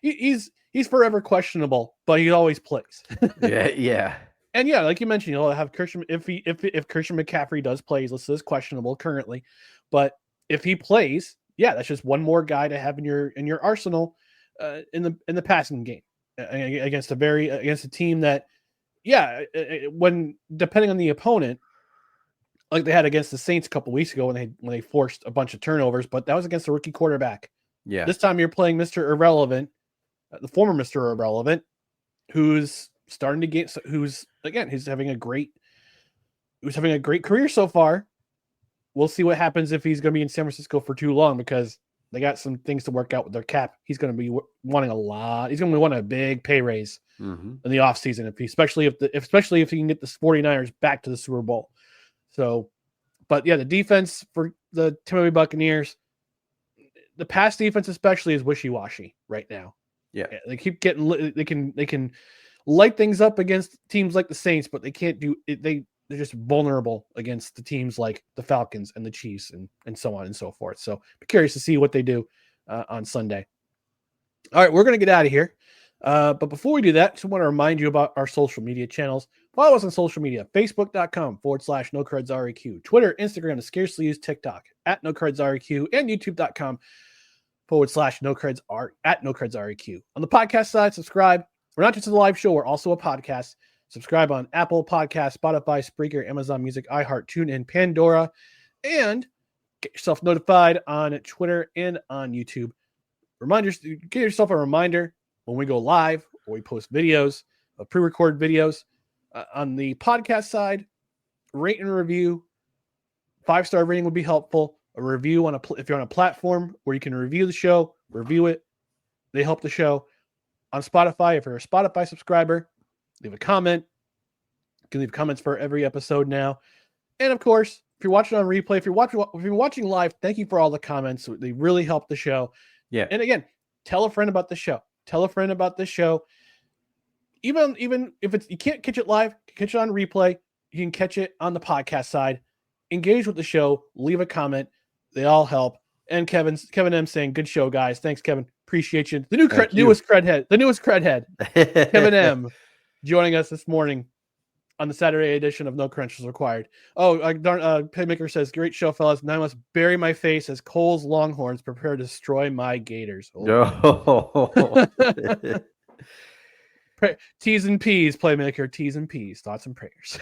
D: He's forever questionable, but he always plays.
E: Yeah.
D: And like you mentioned, you'll have Christian, if Christian McCaffrey does play, he's listed as questionable currently. But if he plays, that's just one more guy to have in your arsenal in the passing game against a team that, when depending on the opponent, like they had against the Saints a couple weeks ago when they forced a bunch of turnovers, but that was against a rookie quarterback
E: Yeah.
D: This time you're playing Mr. Irrelevant, the former Mr. Irrelevant, who's starting to get, who's having a great career so far. We'll see what happens if he's going to be in San Francisco for too long, because they got some things to work out with their cap. He's going to be wanting a lot. He's going to be wanting a big pay raise in the offseason, especially if he can get the 49ers back to the Super Bowl. So, but yeah, the defense for the Tampa Bay Buccaneers, the pass defense especially, is wishy-washy right now.
E: Yeah.
D: They keep getting, they can light things up against teams like the Saints, but they can't do it. They're just vulnerable against the teams like the Falcons and the Chiefs and so on and so forth. So be curious to see what they do on Sunday. All right, we're going to get out of here. But before we do that, just want to remind you about our social media channels. Follow us on social media, facebook.com/NoCardsREQ, Twitter, Instagram, the scarcely used TikTok @NoCardsREQ, and youtube.com/NoCardsREQ. On the podcast side, subscribe. We're not just a live show, we're also a podcast. Subscribe on Apple Podcasts, Spotify, Spreaker, Amazon Music, iHeart, TuneIn, Pandora, and get yourself notified on Twitter and on YouTube. Reminders, get yourself a reminder when we go live or we post videos, pre-recorded videos. On the podcast side, rate and review. 5-star rating would be helpful. A review if you're on a platform where you can review the show, review it. They help the show. On Spotify, if you're a Spotify subscriber, leave a comment. You can leave comments for every episode now. And of course, if you're watching on replay, if you're watching live, thank you for all the comments. They really help the show.
E: Yeah.
D: And again, tell a friend about the show. Tell a friend about this show. Even if you can't catch it live, catch it on replay. You can catch it on the podcast side. Engage with the show. Leave a comment. They all help. And Kevin M saying, "Good show, guys." Thanks, Kevin. Appreciate you. The newest cred head, Kevin M, joining us this morning on the Saturday edition of No Credentials Required. Paymaker says, "Great show, fellas. Now I must bury my face as Cole's Longhorns prepare to destroy my Gators."
E: Oh.
D: T's and P's, Playmaker. T's and P's. Thoughts and prayers.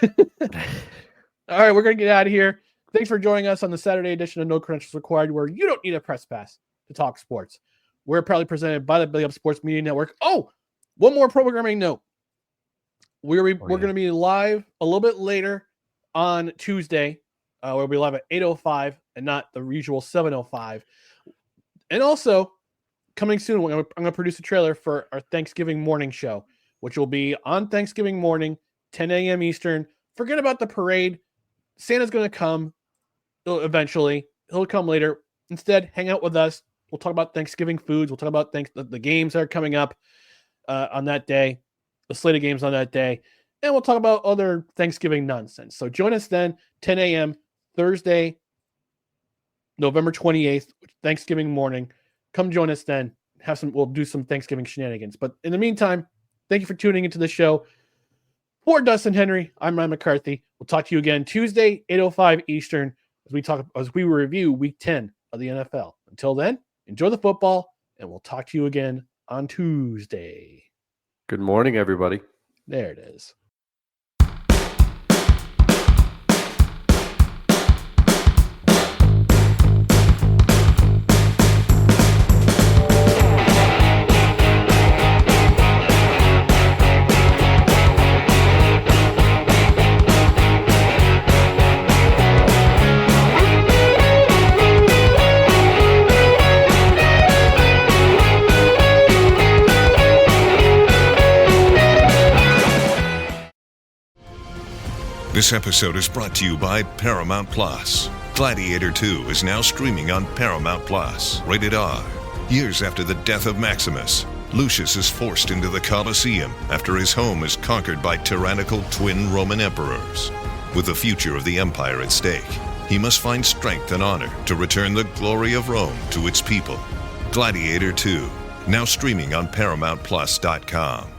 D: All right, we're going to get out of here. Thanks for joining us on the Saturday edition of No Credentials Required, where you don't need a press pass to talk sports. We're proudly presented by the Belly Up Sports Media Network. Oh, one more programming note. We're going to be live a little bit later on Tuesday. We'll be live at 8:05 and not the usual 7:05. And also, coming soon, I'm going to produce a trailer for our Thanksgiving morning show, which will be on Thanksgiving morning, 10 a.m. Eastern. Forget about the parade. Santa's going to come eventually. He'll come later. Instead, hang out with us. We'll talk about Thanksgiving foods. We'll talk about the games that are coming up on that day, the slate of games on that day, and we'll talk about other Thanksgiving nonsense. So join us then, 10 a.m. Thursday, November 28th, Thanksgiving morning. Come join us then. We'll do some Thanksgiving shenanigans. But in the meantime, thank you for tuning into the show. For Dustin Henry, I'm Ryan McCarthy. We'll talk to you again Tuesday, 8:05 Eastern, as we review Week 10 of the NFL. Until then, enjoy the football, and we'll talk to you again on Tuesday.
E: Good morning, everybody.
D: There it is.
G: This episode is brought to you by Paramount Plus. Gladiator 2 is now streaming on Paramount Plus. Rated R. Years after the death of Maximus, Lucius is forced into the Colosseum after his home is conquered by tyrannical twin Roman emperors. With the future of the empire at stake, he must find strength and honor to return the glory of Rome to its people. Gladiator 2, now streaming on ParamountPlus.com.